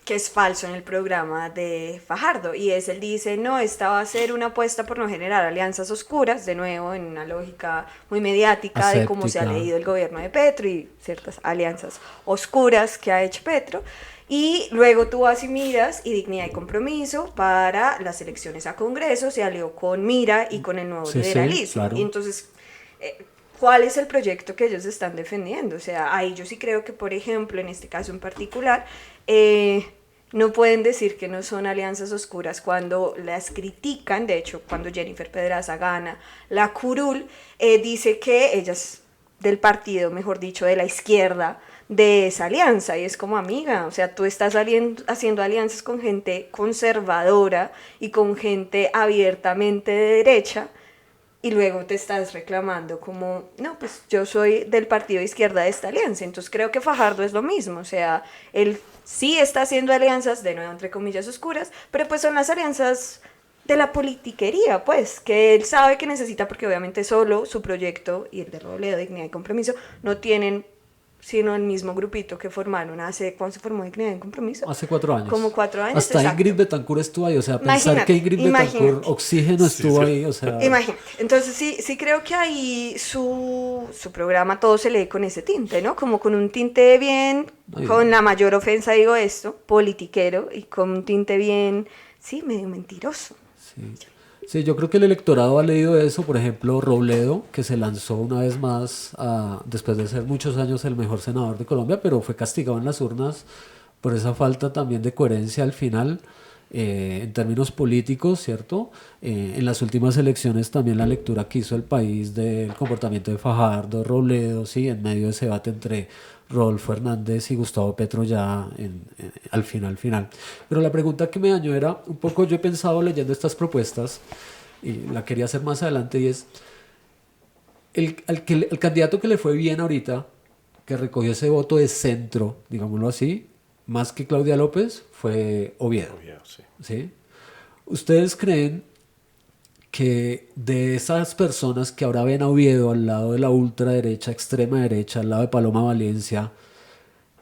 que es falso en el programa de Fajardo, y es, él dice, no, esta va a ser una apuesta por no generar alianzas oscuras, de nuevo en una lógica muy mediática de cómo se ha
Aséptica.
leído el gobierno de Petro y ciertas alianzas oscuras que ha hecho Petro. Y luego tú vas y miras y Dignidad y Compromiso para las elecciones a Congreso se alió con Mira y con el nuevo
Sí, sí,
liberalismo.
claro.
Y entonces, ¿cuál es el proyecto que ellos están defendiendo? O sea, ahí yo sí creo que, por ejemplo, en este caso en particular, no pueden decir que no son alianzas oscuras cuando las critican. De hecho, cuando Jennifer Pedraza gana la curul, dice que ella es del partido, mejor dicho, de la izquierda de esa alianza, y es como, amiga, o sea, tú estás haciendo alianzas con gente conservadora y con gente abiertamente de derecha, y luego te estás reclamando como, no, pues yo soy del partido de izquierda de esta alianza. Entonces creo que Fajardo es lo mismo, o sea, él sí está haciendo alianzas, de nuevo entre comillas oscuras, pero pues son las alianzas de la politiquería, pues, que él sabe que necesita, porque obviamente solo su proyecto y el de Robledo, Dignidad y Compromiso, no tienen sino el mismo grupito que formaron hace, ¿cuándo se formó Dignidad y Compromiso?
Hace 4 años.
Como 4 años,
Hasta
exacto.
Ingrid Betancourt estuvo ahí. O sea, pensar
Imagínate,
que Ingrid Betancourt,
imagínate.
Oxígeno,
Sí,
estuvo
sí.
ahí. O sea,
Imagínate. Entonces sí creo que ahí su programa todo se lee con ese tinte, ¿no? Como con un tinte bien,
Ay,
con la mayor ofensa digo esto, politiquero, y con un tinte bien, sí, medio mentiroso.
sí. Sí, yo creo que el electorado ha leído eso. Por ejemplo, Robledo, que se lanzó una vez más después de ser muchos años el mejor senador de Colombia, pero fue castigado en las urnas por esa falta también de coherencia al final, en términos políticos, ¿cierto? En las últimas elecciones también la lectura que hizo el país del comportamiento de Fajardo, Robledo, sí, en medio de ese debate entre Rodolfo Hernández y Gustavo Petro ya al final. Pero la pregunta que me dañó era, un poco yo he pensado leyendo estas propuestas, y la quería hacer más adelante, y es, el candidato que le fue bien ahorita, que recogió ese voto de centro, digámoslo así, más que Claudia López, fue Oviedo.
Obvio, sí.
¿Sí? ¿Ustedes creen que de esas personas que ahora ven a Oviedo al lado de la ultraderecha, extrema derecha, al lado de Paloma Valencia,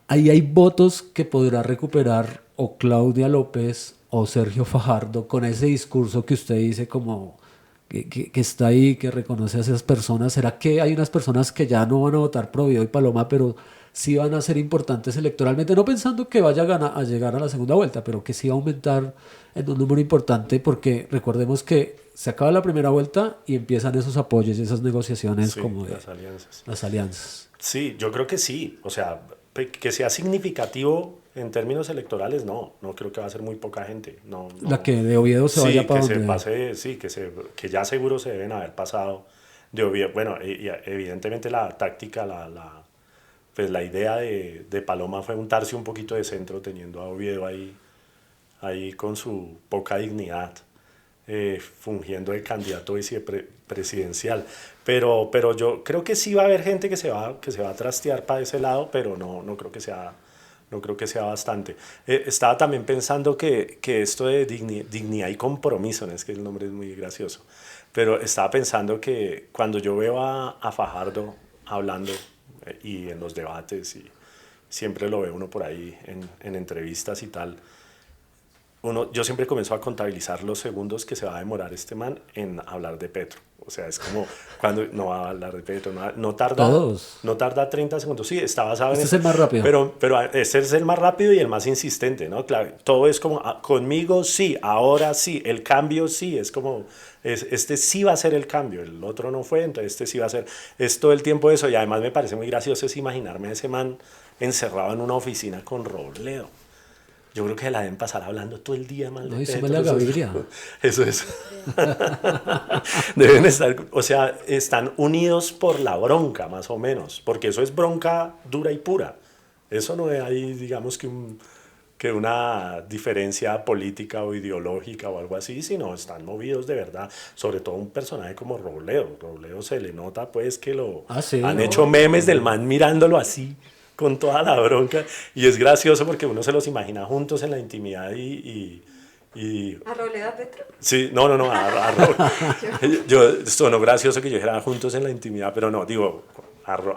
ahí hay votos que podrá recuperar o Claudia López o Sergio Fajardo con ese discurso que usted dice como que está ahí, que reconoce a esas personas? ¿Será que hay unas personas que ya no van a votar por Oviedo y Paloma, pero sí van a ser importantes electoralmente? No pensando que vaya a llegar a la segunda vuelta, pero que sí va a aumentar en un número importante, porque recordemos que se acaba la primera vuelta y empiezan esos apoyos y esas negociaciones
Sí,
como de
las alianzas.
las alianzas.
Sí, yo creo que sí. O sea, que sea significativo en términos electorales, no creo que va a ser muy poca gente. No.
La que de Oviedo se
Sí,
vaya para
que
donde...
se pase, sí, que ya seguro se deben haber pasado de Oviedo. Bueno, y evidentemente la táctica, pues la idea de Paloma fue untarse un poquito de centro, teniendo a Oviedo ahí con su poca dignidad, fungiendo de candidato vicepresidencial. Pero yo creo que sí va a haber gente que se va a trastear para ese lado, pero no creo que sea bastante. Estaba también pensando que esto de dignidad y compromiso, ¿no? Es que el nombre es muy gracioso, pero estaba pensando que cuando yo veo a Fajardo hablando y en los debates, y siempre lo ve uno por ahí en entrevistas y tal, yo siempre comienzo a contabilizar los segundos que se va a demorar este man en hablar de Petro. O sea, es como cuando no va a hablar de Petro, no tarda,
Todos.
no tarda 30 segundos. Sí, está basado en
Este
eso.
es el más rápido.
Pero este es el más rápido y el más insistente, ¿no? Claro, todo es como, conmigo sí, ahora sí, el cambio sí, es como, este sí va a ser el cambio, el otro no fue, entonces este sí va a ser, es todo el tiempo eso. Y además me parece muy gracioso es imaginarme a ese man encerrado en una oficina con Robledo. Yo creo que la deben pasar hablando todo el día mal de
No, y
Petro.
súmale a Gaviria.
Eso es. Deben estar, o sea, están unidos por la bronca, más o menos, porque eso es bronca dura y pura. Eso no hay, digamos, que una diferencia política o ideológica o algo así, sino están movidos de verdad. Sobre todo un personaje como Robledo. Robledo se le nota, pues, que
Sí,
han
¿no?
hecho memes del man mirándolo así, con toda la bronca, y es gracioso porque uno se los imagina juntos en la intimidad y Y
¿A Robledo, a Petro?
sí, no, yo, sonó gracioso que yo dijera juntos en la intimidad, pero no, digo,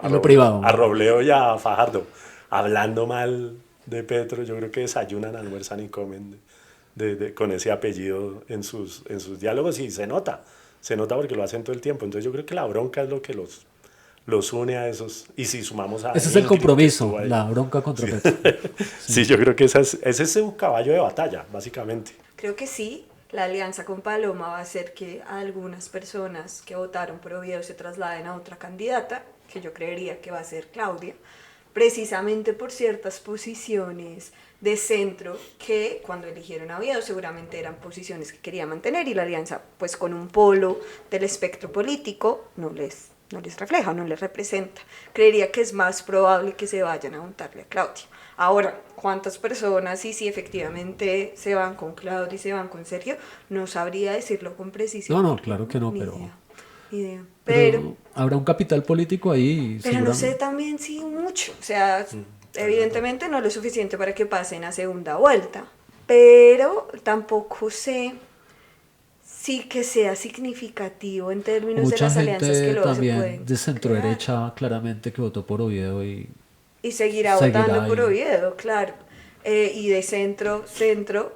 En lo privado.
A Robledo y a Fajardo, hablando mal de Petro, yo creo que desayunan, almuerzan y comen con ese apellido en sus diálogos y se nota porque lo hacen todo el tiempo. Entonces yo creo que la bronca es lo que los une a esos. Y si sumamos a
Ese es el
Ingrid,
compromiso, la bronca contra Petro.
Sí, yo creo que ese es su caballo de batalla, básicamente.
Creo que sí. La alianza con Paloma va a hacer que algunas personas que votaron por Oviedo se trasladen a otra candidata, que yo creería que va a ser Claudia, precisamente por ciertas posiciones de centro que cuando eligieron a Oviedo seguramente eran posiciones que quería mantener y la alianza pues con un polo del espectro político no les refleja, no les representa. Creería que es más probable que se vayan a montarle a Claudia. Ahora, ¿cuántas personas y si efectivamente se van con Claudia y se van con Sergio? No sabría decirlo con precisión.
No, claro que no,
Ni
pero...
idea.
Pero habrá un capital político ahí.
Pero no sé también si mucho. O sea, evidentemente no lo suficiente para que pasen a segunda vuelta. Pero tampoco sé si que sea significativo en términos de
Mucha
las alianzas que
gente
luego se
también
pueden
de centro
crear.
derecha claramente que votó por Oviedo y
seguirá
seguirá
votando por
ahí.
Oviedo, claro. Y de centro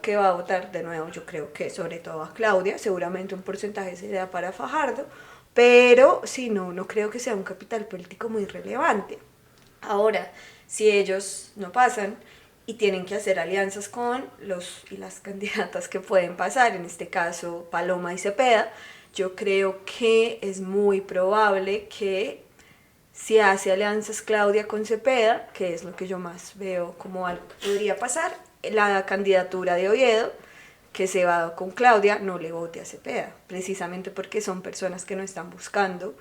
que va a votar de nuevo, yo creo que sobre todo a Claudia, seguramente un porcentaje sería para Fajardo, pero si no, no creo que sea un capital político muy relevante. Ahora, si ellos no pasan y tienen que hacer alianzas con los y las candidatas que pueden pasar, en este caso Paloma y Cepeda, yo creo que es muy probable que si hace alianzas Claudia con Cepeda, que es lo que yo más veo como algo que podría pasar, la candidatura de Oviedo, que se va con Claudia, no le vote a Cepeda, precisamente porque son personas que no están buscando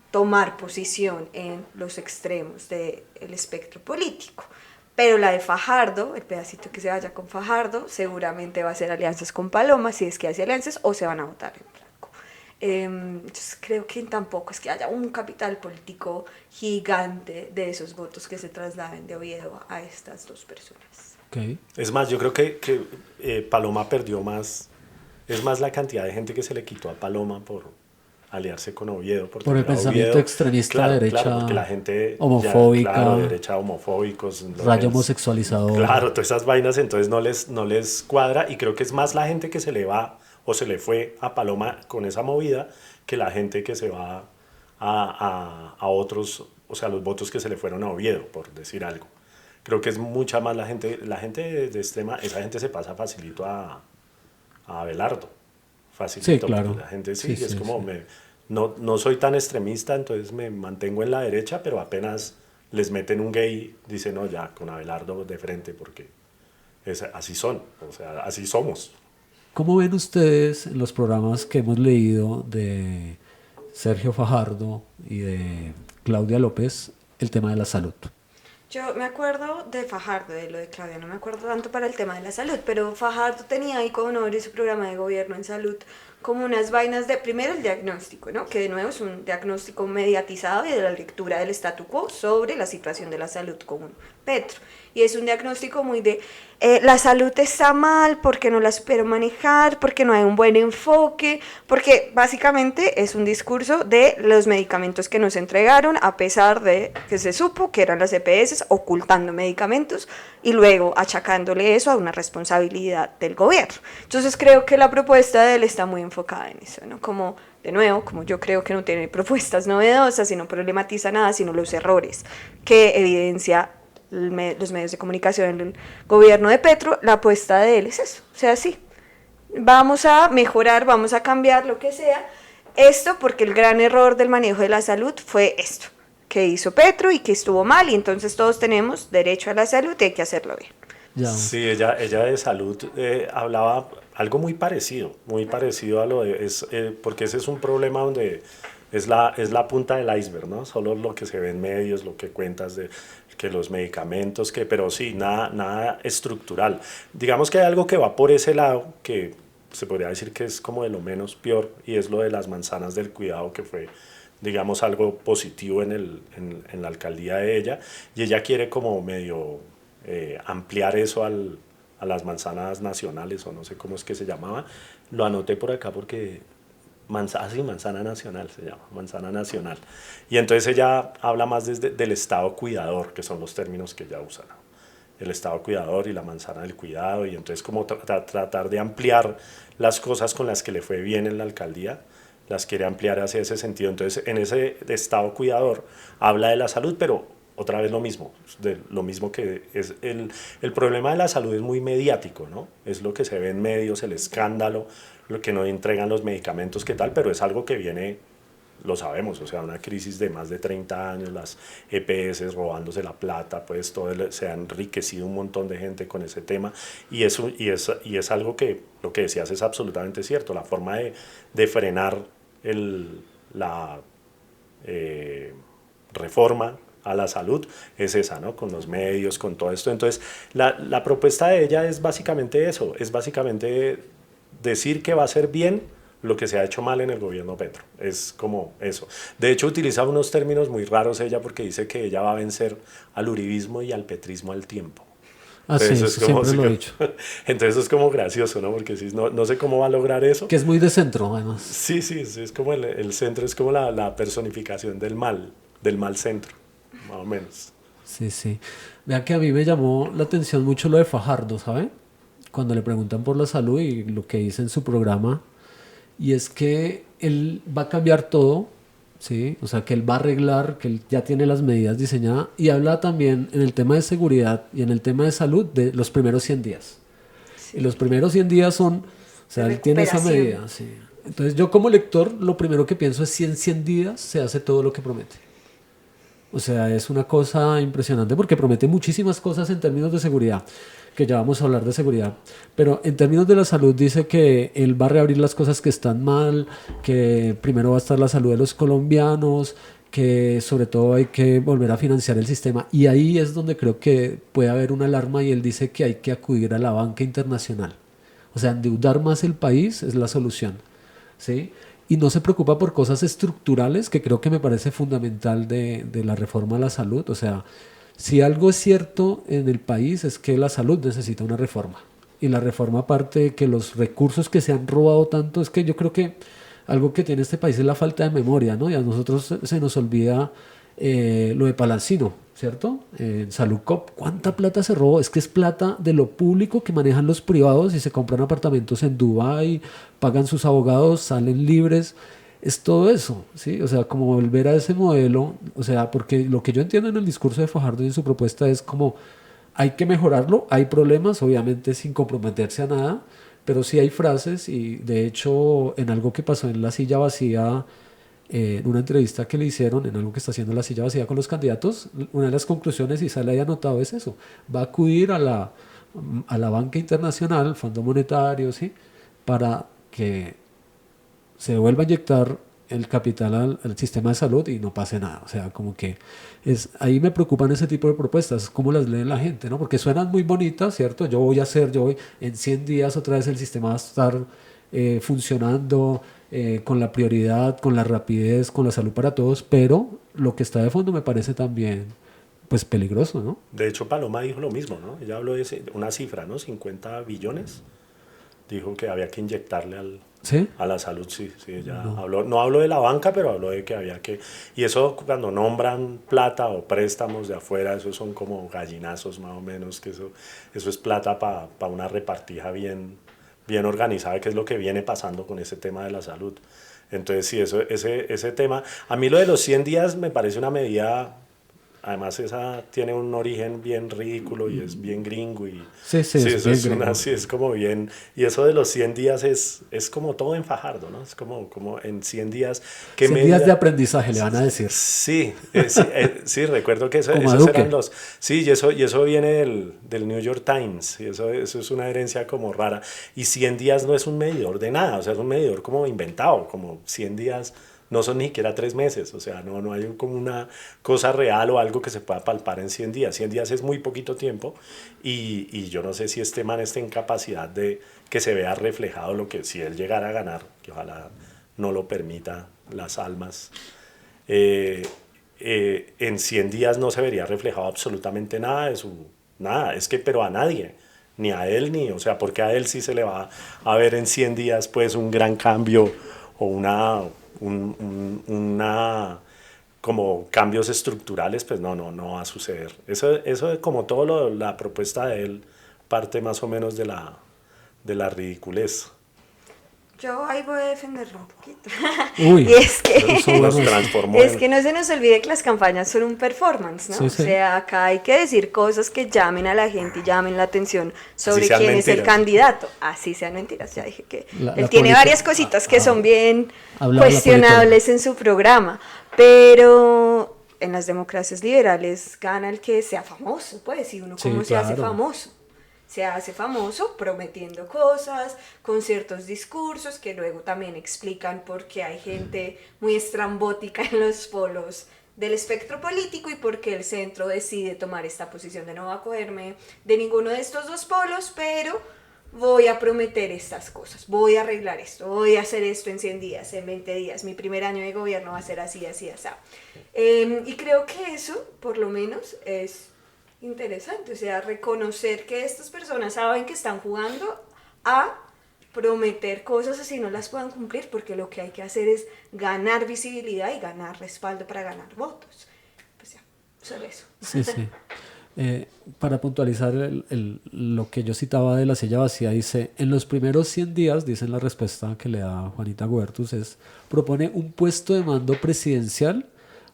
tomar posición en los extremos del espectro político. Pero la de Fajardo, el pedacito que se vaya con Fajardo, seguramente va a hacer alianzas con Paloma, si es que hace alianzas, o se van a votar en blanco. Entonces creo que tampoco es que haya un capital político gigante de esos votos que se trasladen de Oviedo a estas dos personas.
Okay.
Es más, yo creo que Paloma perdió más, es más la cantidad de gente que se le quitó a Paloma por aliarse con Oviedo.
Por el pensamiento
Oviedo,
extremista,
claro,
derecha
claro, porque la gente
homofóbica,
ya, claro, derecha homofóbicos,
rayo homosexualizador.
Claro, todas esas vainas entonces no les cuadra y creo que es más la gente que se le va o se le fue a Paloma con esa movida que la gente que se va a otros, o sea, los votos que se le fueron a Oviedo, por decir algo. Creo que es mucha más la gente de extrema, esa gente se pasa facilito a Abelardo. Facilito.
Sí, claro.
La gente sí,
Sí,
es
sí,
como,
sí.
no soy tan extremista, entonces me mantengo en la derecha, pero apenas les meten un gay, dicen, no, ya, con Abelardo de frente, porque así son, o sea, así somos.
¿Cómo ven ustedes en los programas que hemos leído de Sergio Fajardo y de Claudia López el tema de la salud?
Yo me acuerdo de Fajardo, de lo de Claudia, no me acuerdo tanto para el tema de la salud, pero Fajardo tenía ahí como honor su programa de gobierno en salud como unas vainas de, primero el diagnóstico, ¿no? Que de nuevo es un diagnóstico mediatizado y de la lectura del statu quo sobre la situación de la salud con Petro. Y es un diagnóstico muy de, la salud está mal porque no la supieron manejar, porque no hay un buen enfoque, porque básicamente es un discurso de los medicamentos que nos entregaron a pesar de que se supo que eran las EPS ocultando medicamentos y luego achacándole eso a una responsabilidad del gobierno. Entonces creo que la propuesta de él está muy enfocada en eso, ¿no? Como, de nuevo, como yo creo que no tiene propuestas novedosas y no problematiza nada, sino los errores que evidencia los medios de comunicación del gobierno de Petro, la apuesta de él es eso, o sea, sí, vamos a mejorar, vamos a cambiar lo que sea, esto porque el gran error del manejo de la salud fue esto, que hizo Petro y que estuvo mal, y entonces todos tenemos derecho a la salud y hay que hacerlo bien.
Ya.
Sí, ella de salud hablaba algo muy parecido a lo de, porque ese es un problema donde es la punta del iceberg, ¿no? Solo lo que se ve en medios, lo que cuentas de que los medicamentos, pero sí, nada estructural. Digamos que hay algo que va por ese lado, que se podría decir que es como de lo menos peor, y es lo de las manzanas del cuidado, que fue, digamos, algo positivo en la alcaldía de ella, y ella quiere como medio ampliar eso a las manzanas nacionales, o no sé cómo es que se llamaba. Lo anoté por acá porque manzana nacional se llama, manzana nacional. Y entonces ella habla más desde del Estado cuidador, que son los términos que ella usa, ¿no? El Estado cuidador y la manzana del cuidado, y entonces como tratar de ampliar las cosas con las que le fue bien en la alcaldía, las quiere ampliar hacia ese sentido. Entonces en ese Estado cuidador habla de la salud, pero otra vez lo mismo, de lo mismo que es el problema de la salud es muy mediático, ¿no? Es lo que se ve en medios, el escándalo, lo que no entregan los medicamentos, qué tal, pero es algo que viene, lo sabemos, o sea, una crisis de más de 30 años, las EPS robándose la plata, pues se ha enriquecido un montón de gente con ese tema, y es algo que lo que decías es absolutamente cierto, la forma de frenar la reforma a la salud es esa, ¿no? Con los medios, con todo esto. Entonces, la propuesta de ella es básicamente eso, es básicamente decir que va a ser bien lo que se ha hecho mal en el gobierno Petro. Es como eso. De hecho, utiliza unos términos muy raros ella porque dice que ella va a vencer al uribismo y al petrismo al tiempo.
Ah, sí, eso siempre lo he dicho.
Entonces es como gracioso, ¿no? Porque sí, no sé cómo va a lograr eso.
Que es muy de centro, además.
Sí, es como el centro, es como la personificación del mal centro, más o menos.
Sí, sí. Vea que a mí me llamó la atención mucho lo de Fajardo, ¿sabe? Cuando le preguntan por la salud y lo que dice en su programa, y es que él va a cambiar todo, ¿sí? O sea, que él va a arreglar, que él ya tiene las medidas diseñadas, y habla también en el tema de seguridad y en el tema de salud de los primeros 100 días.
Sí.
Y los primeros 100 días son, o sea, él tiene esa medida, sí. Entonces yo como lector lo primero que pienso es si en 100 días se hace todo lo que promete. O sea, es una cosa impresionante porque promete muchísimas cosas en términos de seguridad, que ya vamos a hablar de seguridad. Pero en términos de la salud dice que él va a reabrir las cosas que están mal, que primero va a estar la salud de los colombianos, que sobre todo hay que volver a financiar el sistema. Y ahí es donde creo que puede haber una alarma y él dice que hay que acudir a la banca internacional. O sea, endeudar más el país es la solución, ¿sí? Y no se preocupa por cosas estructurales, que creo que me parece fundamental de la reforma a la salud. O sea, si algo es cierto en el país es que la salud necesita una reforma. Y la reforma, aparte de que los recursos que se han robado tanto, es que yo creo que algo que tiene este país es la falta de memoria, ¿no? Y a nosotros se nos olvida lo de Palacino, ¿cierto? En Salucop, ¿cuánta plata se robó? Es que es plata de lo público que manejan los privados y se compran apartamentos en Dubái, pagan sus abogados, salen libres. Es todo eso, ¿sí? O sea, como volver a ese modelo, o sea, porque lo que yo entiendo en el discurso de Fajardo y en su propuesta es como hay que mejorarlo, hay problemas, obviamente sin comprometerse a nada, pero sí hay frases y de hecho en algo que pasó en La Silla Vacía, en una entrevista que le hicieron, en algo que está haciendo La Silla Vacía con los candidatos, una de las conclusiones, y sale ahí anotado, es eso, va a acudir a la banca internacional, Fondo Monetario, ¿sí? Para que se vuelva a inyectar el capital al sistema de salud y no pase nada. O sea, como que ahí me preocupan ese tipo de propuestas, cómo las lee la gente, ¿no? Porque suenan muy bonitas, ¿cierto? En 100 días otra vez el sistema va a estar funcionando con la prioridad, con la rapidez, con la salud para todos, pero lo que está de fondo me parece también, pues, peligroso, ¿no?
De hecho, Paloma dijo lo mismo, ¿no? Ella habló de una cifra, ¿no? 50 billones. Dijo que había que inyectarle
¿Sí?
a la salud, sí, ella no habló de la banca, pero habló de que había que, y eso cuando nombran plata o préstamos de afuera, eso son como gallinazos más o menos, que eso es plata para una repartija bien organizada, que es lo que viene pasando con ese tema de la salud. Entonces sí, ese tema, a mí lo de los 100 días me parece una medida. Además, esa tiene un origen bien ridículo y es bien gringo. Y,
sí,
es como bien. Y eso de los 100 días es como todo en Fajardo, ¿no? Es como en 100 días.
100 días de aprendizaje, le van a decir.
Sí, recuerdo que esos eran los. Sí, y eso viene del New York Times. Y eso es una herencia como rara. Y 100 días no es un medidor de nada, o sea, es un medidor como inventado, como 100 días. No son ni siquiera 3 meses, o sea, no hay como una cosa real o algo que se pueda palpar en 100 días. 100 días es muy poquito tiempo y yo no sé si este man está en capacidad de que se vea reflejado lo que si él llegara a ganar, que ojalá no lo permita las almas, en 100 días no se vería reflejado absolutamente nada de nada, pero a nadie. ni a él, o sea, porque a él sí se le va a ver en 100 días pues un gran cambio o una como cambios estructurales, pues no va a suceder. Eso como la propuesta de él parte más o menos de la ridiculez.
Yo ahí voy a defenderlo un poquito.
Uy,
Y es que,
Nos transformó
es que no se nos olvide que las campañas son un performance, ¿no?
Sí, sí.
O sea, acá hay que decir cosas que llamen a la gente y llamen la atención sobre
Así sean
quién es el
mentiras.
candidato. Así sean mentiras. Ya dije que
La
él tiene varias cositas que son bien
Habla de la
cuestionables en su programa, pero en las democracias liberales gana el que sea famoso, pues, y uno
Sí,
cómo se hace
claro.
famoso. Se hace famoso prometiendo cosas, con ciertos discursos que luego también explican por qué hay gente muy estrambótica en los polos del espectro político y por qué el centro decide tomar esta posición de no va a cogerme de ninguno de estos dos polos, pero voy a prometer estas cosas, voy a arreglar esto, voy a hacer esto en 100 días, en 20 días, mi primer año de gobierno va a ser así, así, así. Y creo que eso, por lo menos, es interesante, o sea, reconocer que estas personas saben que están jugando a prometer cosas así no las puedan cumplir, porque lo que hay que hacer es ganar visibilidad y ganar respaldo para ganar votos. Pues ya, solo eso.
Sí, sí. Para puntualizar lo que yo citaba de la silla vacía, dice, en los primeros 100 días, dice en la respuesta que le da Juanita Huertus, propone un puesto de mando presidencial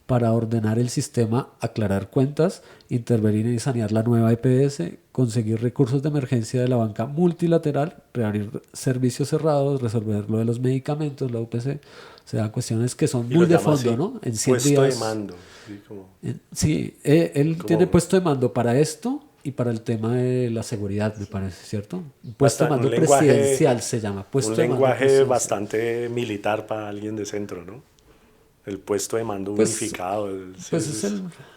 para ordenar el sistema, aclarar cuentas, intervenir y sanear la nueva EPS, conseguir recursos de emergencia de la banca multilateral, reabrir servicios cerrados, resolver lo de los medicamentos, la UPC, o sea, cuestiones que son
Y
muy
lo
de
llama
fondo,
así,
¿no? En 100
puesto
días.
de mando. Sí, como,
Sí, él
como-
tiene puesto de mando para esto y para el tema de la seguridad, me parece, ¿cierto? Un puesto de mando
un lenguaje-
presidencial se llama. Puesto
un
de mando
lenguaje
presidencial.
bastante militar para alguien de centro, ¿no? El puesto de mando
Pues-
unificado. Sí,
Pues es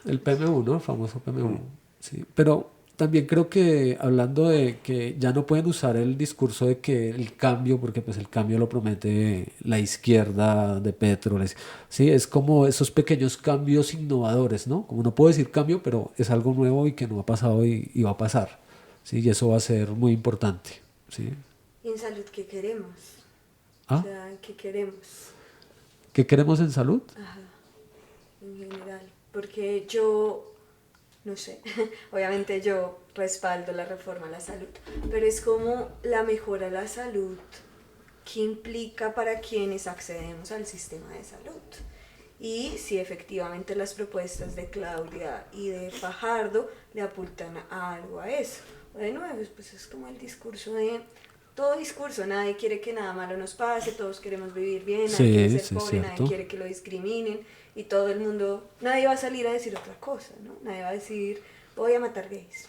el PMU, ¿no? El famoso PMU. Sí, pero también creo que hablando de que ya no pueden usar el discurso de que el cambio, porque pues el cambio lo promete la izquierda de Petro. Sí, es como esos pequeños cambios innovadores, ¿no? Como no puedo decir cambio, pero es algo nuevo y que no ha pasado y va a pasar. Sí, y eso va a ser muy importante. Sí.
¿Y en salud qué queremos?
¿Ah?
O sea, ¿qué queremos?
¿Qué queremos en salud?
Ajá, en general. Porque yo, no sé, obviamente yo respaldo la reforma a la salud, pero es como la mejora a la salud que implica para quienes accedemos al sistema de salud. Y si efectivamente las propuestas de Claudia y de Fajardo le apuntan a algo a eso. De nuevo, pues es como el discurso de... Todo discurso, nadie quiere que nada malo nos pase, todos queremos vivir bien, nadie
Sí,
quiere ser
sí,
pobre, nadie
cierto.
quiere que lo discriminen y todo el mundo, nadie va a salir a decir otra cosa, ¿no? Nadie va a decir, voy a matar gays,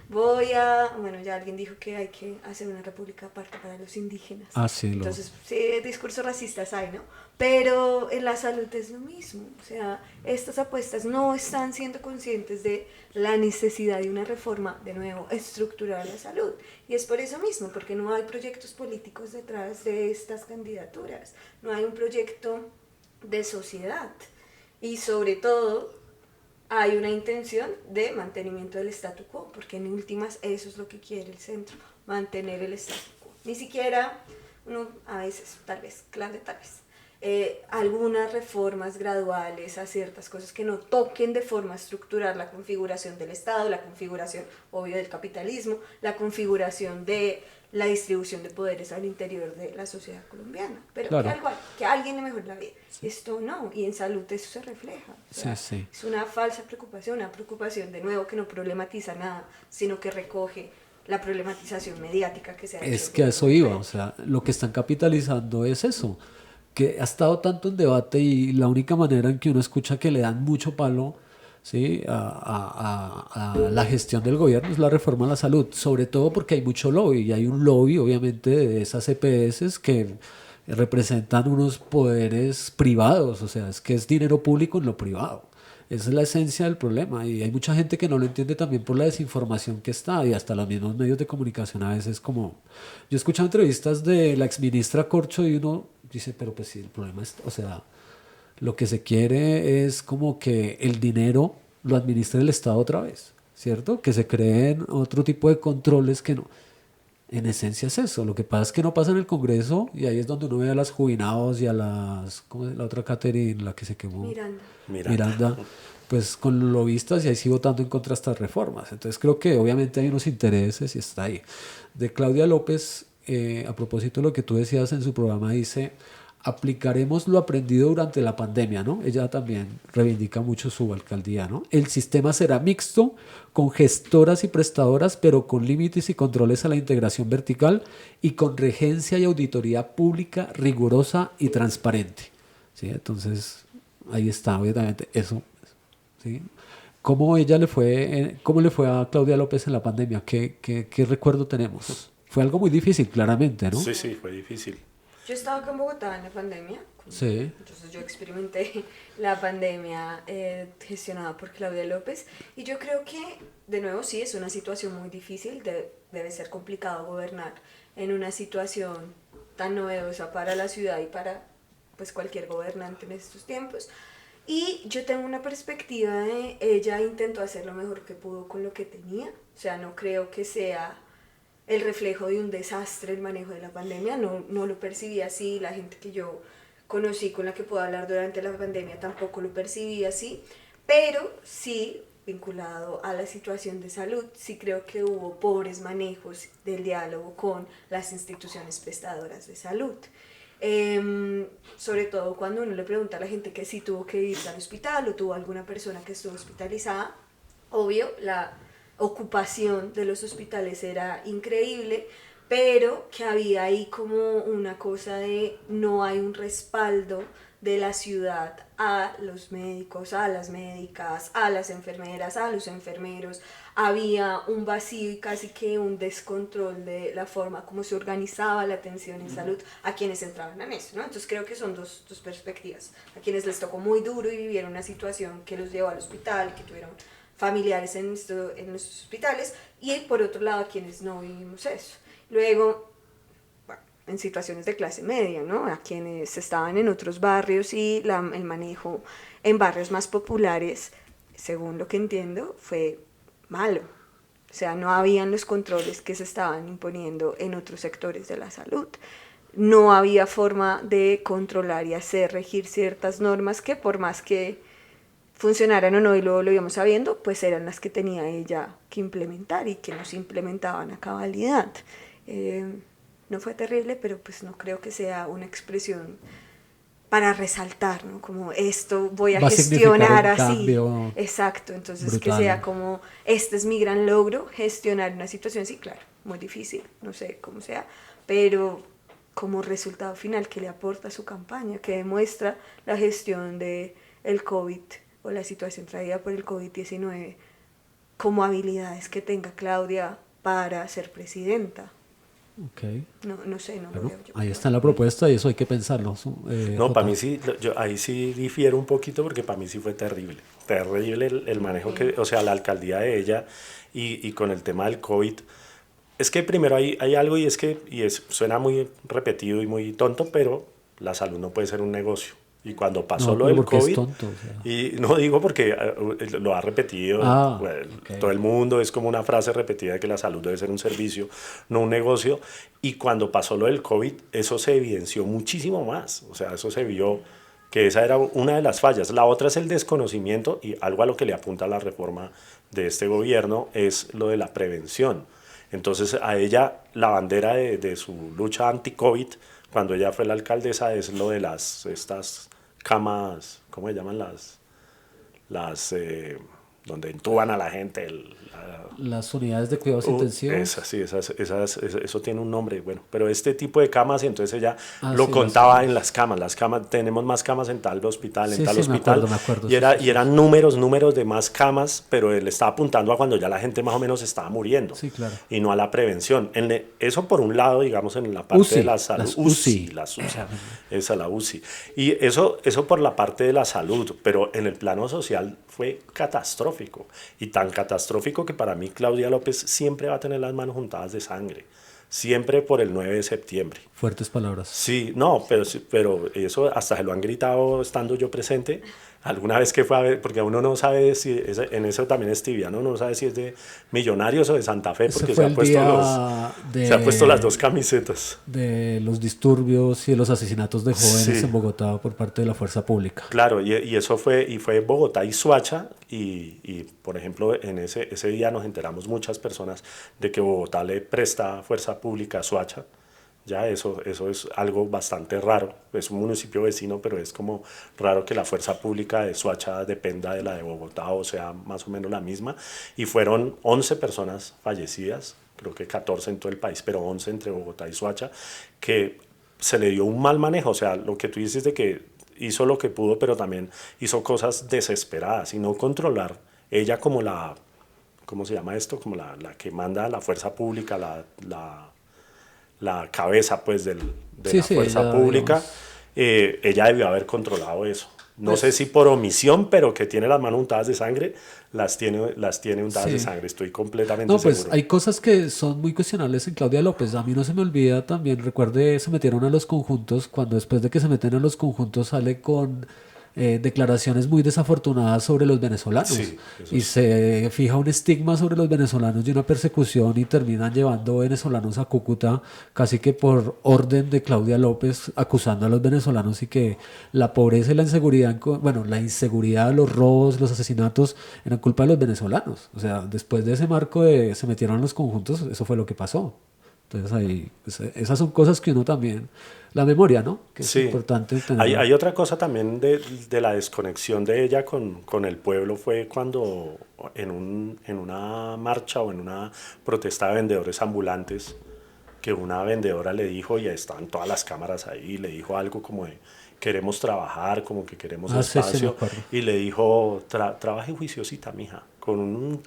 bueno, ya alguien dijo que hay que hacer una república aparte para los indígenas.
Ah, sí,
Entonces, sí, discursos racistas hay, ¿no? Pero en la salud es lo mismo, o sea, estas apuestas no están siendo conscientes de la necesidad de una reforma, de nuevo, estructural a la salud. Y es por eso mismo, porque no hay proyectos políticos detrás de estas candidaturas, no hay un proyecto de sociedad. Y sobre todo, hay una intención de mantenimiento del statu quo, porque en últimas eso es lo que quiere el centro, mantener el statu quo. Ni siquiera, uno a veces, tal vez, algunas reformas graduales a ciertas cosas que no toquen de forma estructural la configuración del Estado, la configuración, obvio, del capitalismo, la configuración de la distribución de poderes al interior de la sociedad colombiana. Pero
Claro.
que a alguien le mejore la vida. Esto no, y en salud eso se refleja. O sea,
Sí, sí.
es una falsa preocupación, una preocupación de nuevo que no problematiza nada, sino que recoge la problematización mediática que se ha hecho.
Es que a eso iba, o sea, lo que están capitalizando es eso, que ha estado tanto en debate y la única manera en que uno escucha que le dan mucho palo, ¿sí? a la gestión del gobierno es la reforma a la salud, sobre todo porque hay mucho lobby y hay un lobby obviamente de esas EPS que representan unos poderes privados, o sea, es que es dinero público en lo privado. Esa es la esencia del problema y hay mucha gente que no lo entiende también por la desinformación que está y hasta los mismos medios de comunicación a veces como... Yo he escuchado entrevistas de la exministra Corcho y uno dice, pero pues sí, el problema es, o sea, lo que se quiere es como que el dinero lo administre el Estado otra vez, ¿cierto? Que se creen otro tipo de controles que no. En esencia es eso. Lo que pasa es que no pasa en el Congreso y ahí es donde uno ve a las jubilados y a las, ¿cómo es la otra Catherine, la que se quemó?
Miranda.
Miranda.
Pues con los lobistas y ahí sí votando en contra de estas reformas. Entonces creo que obviamente hay unos intereses y está ahí. De Claudia López, a propósito de lo que tú decías en su programa, dice, aplicaremos lo aprendido durante la pandemia, ¿no? Ella también reivindica mucho su alcaldía, ¿no? El sistema será mixto, con gestoras y prestadoras, pero con límites y controles a la integración vertical y con regencia y auditoría pública rigurosa y transparente. ¿Sí? Entonces, ahí está, obviamente, eso. ¿Sí? ¿Cómo cómo le fue a Claudia López en la pandemia? ¿Qué recuerdo tenemos? Fue algo muy difícil, claramente, ¿no?
Sí, sí, fue difícil.
Yo estaba acá en Bogotá en la pandemia.
Sí.
Entonces yo experimenté la pandemia gestionada por Claudia López y yo creo que, de nuevo, sí, es una situación muy difícil, debe ser complicado gobernar en una situación tan novedosa para la ciudad y para pues, cualquier gobernante en estos tiempos. Y yo tengo una perspectiva de ella intentó hacer lo mejor que pudo con lo que tenía, o sea, no creo que sea el reflejo de un desastre el manejo de la pandemia, no lo percibí así, la gente que yo conocí con la que puedo hablar durante la pandemia tampoco lo percibí así, pero sí, vinculado a la situación de salud, sí creo que hubo pobres manejos del diálogo con las instituciones prestadoras de salud. Sobre todo cuando uno le pregunta a la gente que sí tuvo que irse al hospital o tuvo alguna persona que estuvo hospitalizada, obvio, la ocupación de los hospitales era increíble, pero que había ahí como una cosa de no hay un respaldo de la ciudad a los médicos, a las médicas, a las enfermeras, a los enfermeros. Había un vacío y casi que un descontrol de la forma como se organizaba la atención en salud a quienes entraban en eso, ¿no? Entonces creo que son dos perspectivas. A quienes les tocó muy duro y vivieron una situación que los llevó al hospital, que tuvieron familiares en los hospitales, y por otro lado a quienes no vivimos eso. Luego, en situaciones de clase media, ¿no? A quienes estaban en otros barrios y el manejo en barrios más populares, según lo que entiendo, fue malo. O sea, no habían los controles que se estaban imponiendo en otros sectores de la salud. No había forma de controlar y hacer regir ciertas normas que por más que funcionaran o no, y luego lo íbamos sabiendo, pues eran las que tenía ella que implementar y que no se implementaban a cabalidad. No fue terrible, pero pues no creo que sea una expresión para resaltar, ¿no? Como esto voy a gestionar así. Exacto, entonces brutal. Que sea como, este es mi gran logro, gestionar una situación así, claro, muy difícil, no sé cómo sea, pero como resultado final que le aporta a su campaña, que demuestra la gestión del COVID o la situación traída por el COVID-19 como habilidades que tenga Claudia para ser presidenta.
Okay.
No sé, no
bueno,
lo veo yo.
Ahí está la propuesta y eso hay que pensarlo.
No, para mí sí, yo ahí sí difiero un poquito porque para mí sí fue terrible. Terrible el manejo que, o sea, la alcaldía de ella y con el tema del COVID. Es que primero hay algo y es que, suena muy repetido y muy tonto, pero la salud no puede ser un negocio. Y cuando pasó lo del COVID,
es tonto, o sea.
Y no digo porque lo ha repetido okay. Todo el mundo, es como una frase repetida de que la salud debe ser un servicio, no un negocio, y cuando pasó lo del COVID, eso se evidenció muchísimo más, o sea, eso se vio que esa era una de las fallas. La otra es el desconocimiento, y algo a lo que le apunta la reforma de este gobierno es lo de la prevención. Entonces a ella la bandera de su lucha anti-COVID, cuando ella fue la alcaldesa, es lo de estas camas, ¿cómo se llaman donde intuban a la gente?
Las unidades de cuidados intensivos.
Eso tiene un nombre, bueno, pero este tipo de camas, y entonces ella lo contaba en las camas, tenemos más camas en tal hospital, en tal hospital,
me acuerdo,
y eran números de más camas, pero él estaba apuntando a cuando ya la gente más o menos estaba muriendo,
sí, claro.
Y no a la prevención. Eso por un lado, digamos, en la parte de la salud, la UCI, y eso por la parte de la salud, pero en el plano social fue catastrófico, y tan catastrófico que para mí Claudia López siempre va a tener las manos juntadas de sangre, siempre por el 9 de septiembre.
Fuertes palabras.
Sí, no, pero eso hasta se lo han gritado estando yo presente, alguna vez que fue a ver, porque uno no sabe si, en eso también es tibia, ¿no? Uno no sabe si es de Millonarios o de Santa Fe,
Ese
porque
fue
se ha
el
puesto
día
se ha puesto las dos camisetas.
de los disturbios y de los asesinatos de jóvenes
Sí.
en Bogotá por parte de la fuerza pública.
Claro, y eso fue, y fue Bogotá y Soacha, por ejemplo, en ese día nos enteramos muchas personas de que Bogotá le presta fuerza pública a Soacha. Ya eso es algo bastante raro. Es un municipio vecino, pero es como raro que la fuerza pública de Soacha dependa de la de Bogotá o sea más o menos la misma. Y fueron 11 personas fallecidas, creo que 14 en todo el país, pero 11 entre Bogotá y Soacha, que se le dio un mal manejo. O sea, lo que tú dices de que hizo lo que pudo, pero también hizo cosas desesperadas y no controlar. Ella como la, ¿cómo se llama esto? Como la que manda la fuerza pública, la cabeza pues de
Sí,
la
sí,
fuerza
ella,
pública,
digamos.
ella debió haber controlado eso. No
Pues-
sé si por omisión, pero que tiene las manos untadas de sangre, las tiene untadas
Sí.
de sangre, estoy completamente
No, pues
seguro.
hay cosas que son muy cuestionables en Claudia López. A mí no se me olvida también, recuerde, se metieron a los conjuntos, cuando después de que se meten a los conjuntos sale con declaraciones muy desafortunadas sobre los venezolanos.
Sí, eso
Y
sí.
se fija un estigma sobre los venezolanos y una persecución y terminan llevando venezolanos a Cúcuta casi que por orden de Claudia López, acusando a los venezolanos y que la pobreza y la inseguridad, bueno, la inseguridad, los robos, los asesinatos eran culpa de los venezolanos. O sea, después de ese marco de se metieron en los conjuntos, eso fue lo que pasó. Entonces ahí, pues, esas son cosas que uno también, la memoria, ¿no? Que es
Sí.
importante
Hay,
tenerla.
hay otra cosa también de la desconexión de ella con el pueblo, fue cuando en una marcha o en una protesta de vendedores ambulantes, que una vendedora le dijo, y estaban todas las cámaras ahí, le dijo algo como de queremos trabajar, como que queremos
Ah, sí, sí, me
espacio,
acuerdo.
y le dijo, trabaje juiciosita, mija, con un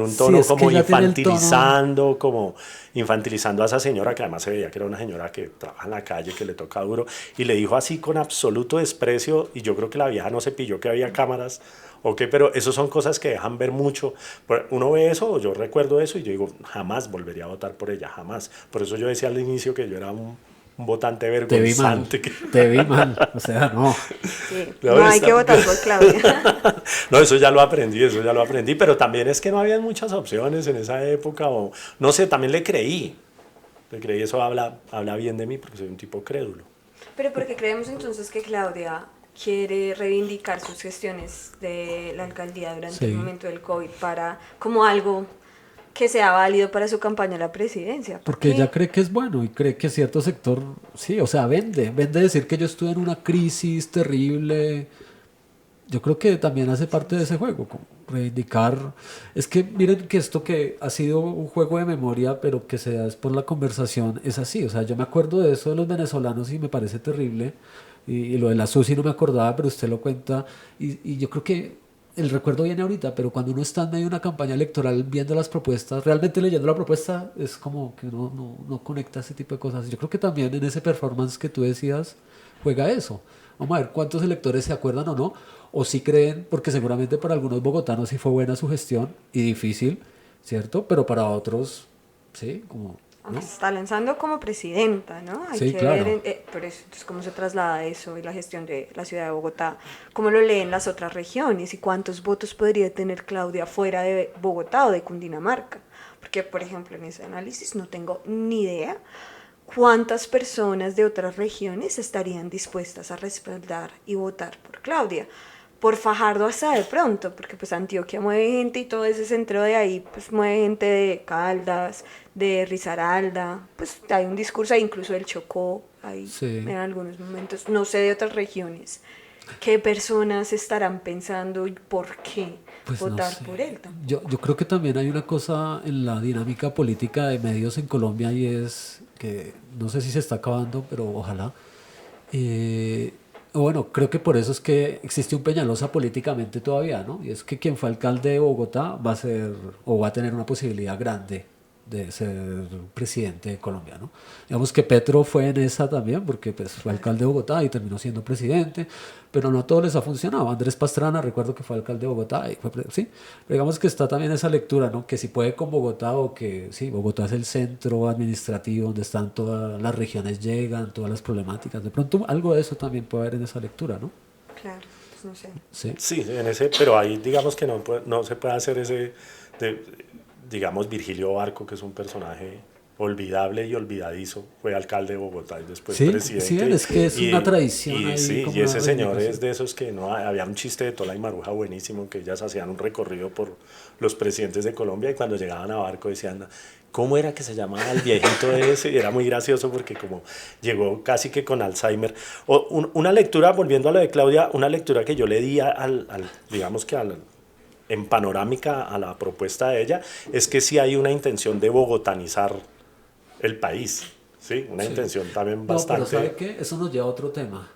Sí,
tono
es que
como
ya tiene el tono.
infantilizando, como infantilizando a esa señora, que además se veía que era una señora que trabaja en la calle, que le toca duro, y le dijo así con absoluto desprecio, y yo creo que la vieja no se pilló que había cámaras, o qué, pero eso son cosas que dejan ver mucho. Uno ve eso, o yo recuerdo eso, y yo digo, jamás volvería a votar por ella, jamás. Por eso yo decía al inicio que yo era un votante
Te vi mal,
vergonzante.
te vi mal, o sea, no.
Sí,
No,
no hay
está-
que votar por Claudia.
No, eso ya lo aprendí, pero también es que no había muchas opciones en esa época, o no sé, también le creí, eso habla bien de mí, porque soy un tipo crédulo.
Pero porque creemos entonces que Claudia quiere reivindicar sus gestiones de la alcaldía durante
Sí.
el momento del COVID para como algo que sea válido para su campaña a la presidencia.
Porque ella cree que es bueno y cree que cierto sector, sí, o sea, vende decir que yo estuve en una crisis terrible. Yo creo que también hace parte de ese juego, como reivindicar. Es que miren que esto que ha sido un juego de memoria, pero que se da es por la conversación, es así. O sea, yo me acuerdo de eso de los venezolanos y me parece terrible. Y lo de la SUSI no me acordaba, pero usted lo cuenta. Y yo creo que el recuerdo viene ahorita, pero cuando uno está en medio de una campaña electoral viendo las propuestas, realmente leyendo la propuesta, es como que uno no conecta ese tipo de cosas. Yo creo que también en ese performance que tú decías, juega eso. Vamos a ver cuántos electores se acuerdan o no, o si creen, porque seguramente para algunos bogotanos sí fue buena su gestión y difícil, ¿cierto? Pero para otros, sí, como,
Aunque
¿no?
se está lanzando como presidenta, ¿no? Hay
Sí,
que
claro.
ver pero eso, entonces, cómo se traslada eso y la gestión de la ciudad de Bogotá, cómo lo leen las otras regiones y cuántos votos podría tener Claudia fuera de Bogotá o de Cundinamarca. Porque, por ejemplo, en ese análisis no tengo ni idea cuántas personas de otras regiones estarían dispuestas a respaldar y votar por Claudia. Por Fajardo hasta de pronto, porque pues Antioquia mueve gente y todo ese centro de ahí pues mueve gente de Caldas, de Risaralda, pues hay un discurso ahí, incluso del Chocó, ahí
Sí.
en algunos momentos, no sé de otras regiones, qué personas estarán pensando y por qué
Pues no
votar
sé.
por él tampoco.
Yo creo que también hay una cosa en la dinámica política de medios en Colombia y es que no sé si se está acabando, pero ojalá. O bueno, creo que por eso es que existe un Peñalosa políticamente todavía, ¿no? Y es que quien fue alcalde de Bogotá va a ser o va a tener una posibilidad grande de ser presidente de Colombia, ¿no? Digamos que Petro fue en esa también, porque pues, fue alcalde de Bogotá y terminó siendo presidente, pero no a todos les ha funcionado. Andrés Pastrana, recuerdo que fue alcalde de Bogotá y sí, pero digamos que está también esa lectura, ¿no? Que si puede con Bogotá o que sí, Bogotá es el centro administrativo donde están todas las regiones, llegan, todas las problemáticas. De pronto algo de eso también puede haber en esa lectura, ¿no?
Claro, pues no sé.
¿sí?
Sí, en ese, pero ahí digamos que no se puede hacer ese, digamos, Virgilio Barco, que es un personaje olvidable y olvidadizo, fue alcalde de Bogotá y después
Sí, sí,
presidente.
es que es una tradición
Y
ahí,
sí,
como
y
una
ese señor
reivindicación.
es de esos que no había un chiste de Tola y Maruja buenísimo, que ellas hacían un recorrido por los presidentes de Colombia y cuando llegaban a Barco decían, ¿cómo era que se llamaba el viejito ese? Y era muy gracioso porque como llegó casi que con Alzheimer. Una lectura, volviendo a lo de Claudia, una lectura que yo le di digamos que en panorámica a la propuesta de ella, es que sí hay una intención de bogotanizar el país, ¿sí? Una
Sí.
intención también
No, pero ¿sabe
bastante...
qué? Eso nos lleva a otro tema.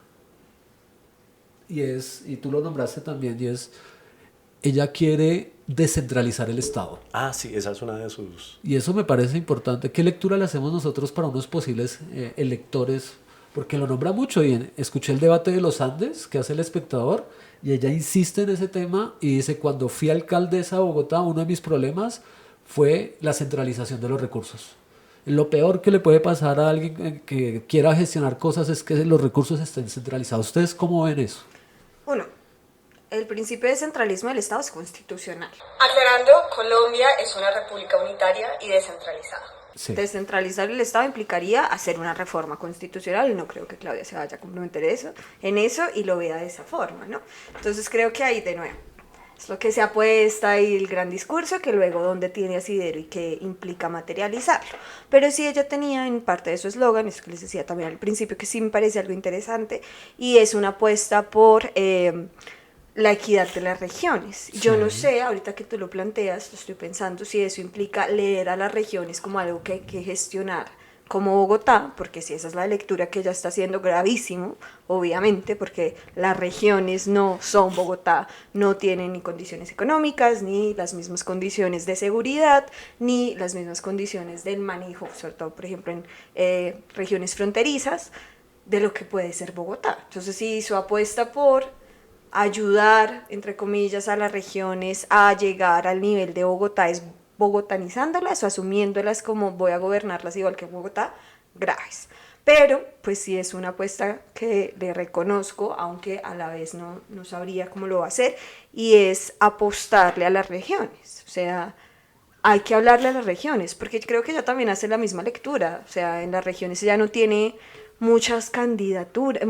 Y tú lo nombraste también, y es, ella quiere descentralizar el Estado.
Ah, sí, esa es una de sus...
Y eso me parece importante. ¿Qué lectura le hacemos nosotros para unos posibles electores? Porque lo nombra mucho bien. Escuché el debate de los Andes que hace El Espectador y ella insiste en ese tema y dice, cuando fui alcaldesa de Bogotá, uno de mis problemas fue la centralización de los recursos. Lo peor que le puede pasar a alguien que quiera gestionar cosas es que los recursos estén centralizados. ¿Ustedes cómo ven eso?
Uno, el principio de centralismo del Estado es constitucional.
Aclarando, Colombia es una república unitaria y descentralizada.
Sí.
Descentralizar el Estado implicaría hacer una reforma constitucional y no creo que Claudia se vaya a comprometer en eso y lo vea de esa forma, ¿no? Entonces creo que ahí de nuevo es lo que se apuesta y el gran discurso que luego donde tiene asidero y que implica materializarlo. Pero sí ella tenía en parte de su eslogan, eso que les decía también al principio, que sí me parece algo interesante, y es una apuesta por la equidad de las regiones. Yo no sé, ahorita que tú lo planteas, lo estoy pensando si eso implica leer a las regiones como algo que hay que gestionar como Bogotá, porque si esa es la lectura que ella está haciendo, gravísimo, obviamente, porque las regiones no son Bogotá, no tienen ni condiciones económicas, ni las mismas condiciones de seguridad, ni las mismas condiciones del manejo, sobre todo, por ejemplo, en regiones fronterizas, de lo que puede ser Bogotá. Entonces, sí, su apuesta por ayudar, entre comillas, a las regiones a llegar al nivel de Bogotá es bogotanizándolas o asumiéndolas como voy a gobernarlas igual que Bogotá, graves. Pero, pues sí es una apuesta que le reconozco, aunque a la vez no sabría cómo lo va a hacer, y es apostarle a las regiones. O sea, hay que hablarle a las regiones, porque creo que ella también hace la misma lectura. O sea, en las regiones ella no tiene muchas candidaturas,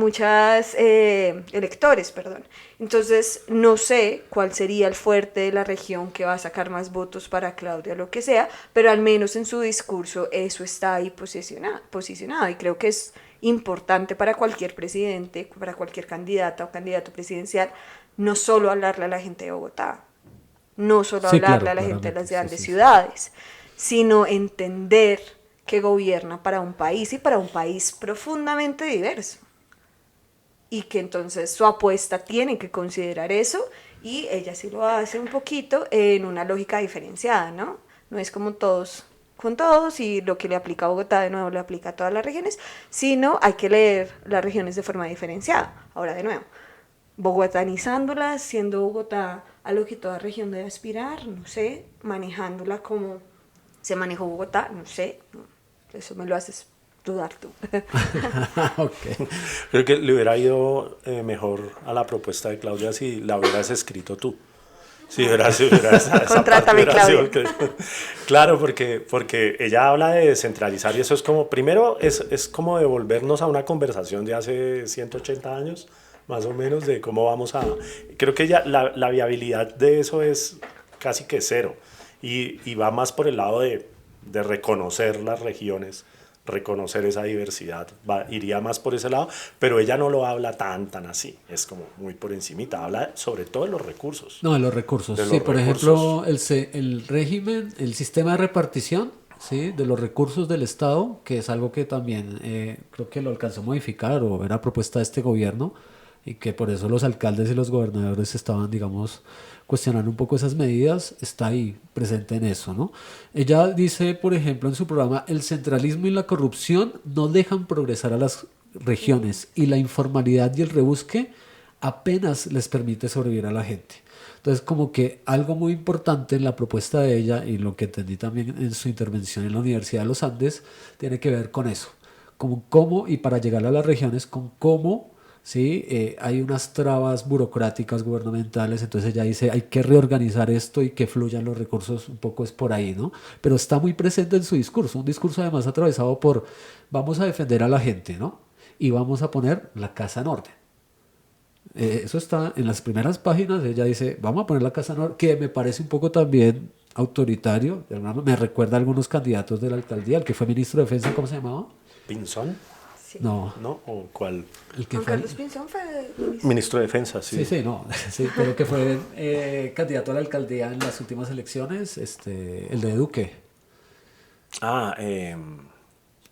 electores, perdón. Entonces, no sé cuál sería el fuerte de la región que va a sacar más votos para Claudia, lo que sea, pero al menos en su discurso eso está ahí posicionado y creo que es importante para cualquier presidente, para cualquier candidata o candidato presidencial, no solo hablarle a la gente de Bogotá, no solo
Sí,
hablarle
claro,
a la gente de
claramente,
las
sí,
grandes
sí, sí.
ciudades, sino entender que gobierna para un país y para un país profundamente diverso. Y que entonces su apuesta tiene que considerar eso y ella sí lo hace un poquito en una lógica diferenciada, ¿no? No es como todos con todos y lo que le aplica a Bogotá de nuevo le aplica a todas las regiones, sino hay que leer las regiones de forma diferenciada. Ahora de nuevo, bogotanizándolas, siendo Bogotá a lo que toda región debe aspirar, no sé, manejándola como se manejó Bogotá, no sé, eso me lo haces dudar tú.
Ok.
Creo que le hubiera ido mejor a la propuesta de Claudia si la hubieras escrito tú. Si hubiera esa
Contrátame,
parte hubiera sido
Claudia.
claro, porque ella habla de descentralizar y eso es como, primero, es como devolvernos a una conversación de hace 180 años, más o menos, de cómo vamos a... Creo que ya la viabilidad de eso es casi que cero y va más por el lado de reconocer las regiones, reconocer esa diversidad, iría más por ese lado, pero ella no lo habla tan así, es como muy por encimita, habla sobre todo de los recursos.
No, de los recursos.
De
Sí,
los
por
recursos.
ejemplo, el régimen, el sistema de repartición, ¿sí? De los recursos del Estado, que es algo que también creo que lo alcanzó a modificar o era propuesta de este gobierno y que por eso los alcaldes y los gobernadores estaban, digamos, cuestionando un poco esas medidas, está ahí presente en eso, ¿no? Ella dice, por ejemplo, en su programa, el centralismo y la corrupción no dejan progresar a las regiones y la informalidad y el rebusque apenas les permite sobrevivir a la gente. Entonces, como que algo muy importante en la propuesta de ella y lo que entendí también en su intervención en la Universidad de los Andes, tiene que ver con eso, con cómo, y para llegar a las regiones, con cómo ¿sí? Hay unas trabas burocráticas gubernamentales, entonces ella dice, hay que reorganizar esto y que fluyan los recursos, un poco es por ahí, ¿no? Pero está muy presente en su discurso, un discurso además atravesado por, vamos a defender a la gente, ¿no? Y vamos a poner la casa en orden. Eso está en las primeras páginas, ella dice, vamos a poner la casa en orden, que me parece un poco también autoritario, me recuerda a algunos candidatos de la alcaldía, el que fue ministro de Defensa, ¿cómo se llamaba?
¿Pinzón?
Sí.
No,
¿No? ¿O cuál?
el que
Juan
fue...
Carlos Pinzón fue ministro.
Ministro de Defensa, sí.
Sí, sí, no, sí, pero que fue candidato a la alcaldía en las últimas elecciones, el de Duque,
Ah,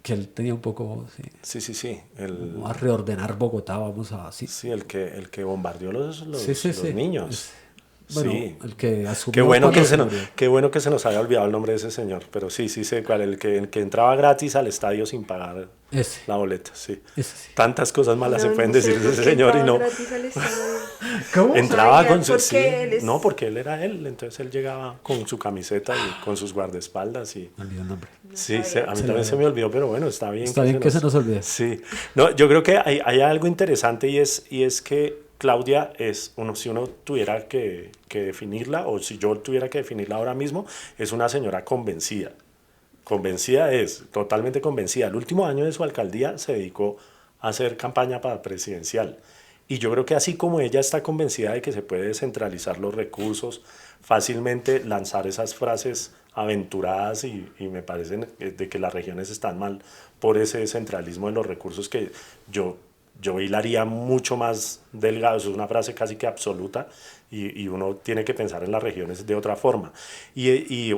que él tenía un poco, sí,
sí, sí, sí.
vamos a reordenar Bogotá, vamos a, sí,
Sí, el que bombardeó
sí, sí,
los
sí.
niños.
Bueno,
Sí.
el que asumió
Qué bueno
cuando
que,
se
se nos,
murió.
qué bueno que se nos haya olvidado el nombre de ese señor, pero sí, sí sé cuál, el que entraba gratis al estadio sin pagar
Ese,
la boleta, sí.
ese sí.
Tantas cosas malas se
No,
pueden
no sé
decir de
por
ese
qué
señor y
entraba
no.
gratis al estadio.
¿Cómo?
Entraba
Sabía,
con su...
porque
sí,
él es-
no, porque él era él, entonces él llegaba con su camiseta y con sus guardaespaldas y...
Me olvidó el nombre.
Sí,
sabía.
a mí
Se
también
le-
se me olvidó, pero bueno, está bien.
Está bien que se nos olvide.
Sí. No, yo creo que hay algo interesante y es que Claudia es, si uno tuviera que definirla, o si yo tuviera que definirla ahora mismo, es una señora convencida. Convencida es, totalmente convencida. El último año de su alcaldía se dedicó a hacer campaña para presidencial. Y yo creo que así como ella está convencida de que se puede descentralizar los recursos, fácilmente lanzar esas frases aventuradas y me parecen de que las regiones están mal por ese centralismo de los recursos que yo hilaría mucho más delgado, eso es una frase casi que absoluta y uno tiene que pensar en las regiones de otra forma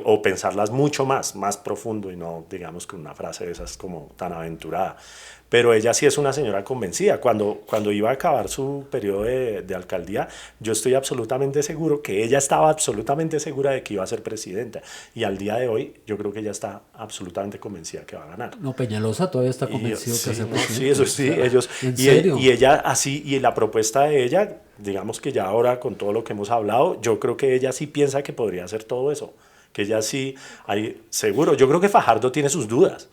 o pensarlas mucho más profundo y no digamos que una frase de esas como tan aventurada. Pero ella sí es una señora convencida. Cuando iba a acabar su periodo de alcaldía, yo estoy absolutamente seguro que ella estaba absolutamente segura de que iba a ser presidenta. Y al día de hoy, yo creo que ella está absolutamente convencida que va a ganar.
No, Peñalosa todavía está
Y,
convencido
sí,
que hace
no,
presidente.
sí, eso sí,
O sea,
ellos...
¿en
y,
serio?
y ella así, y la propuesta de ella, digamos que ya ahora con todo lo que hemos hablado, yo creo que ella sí piensa que podría hacer todo eso. Que ella sí, seguro. Yo creo que Fajardo tiene sus dudas.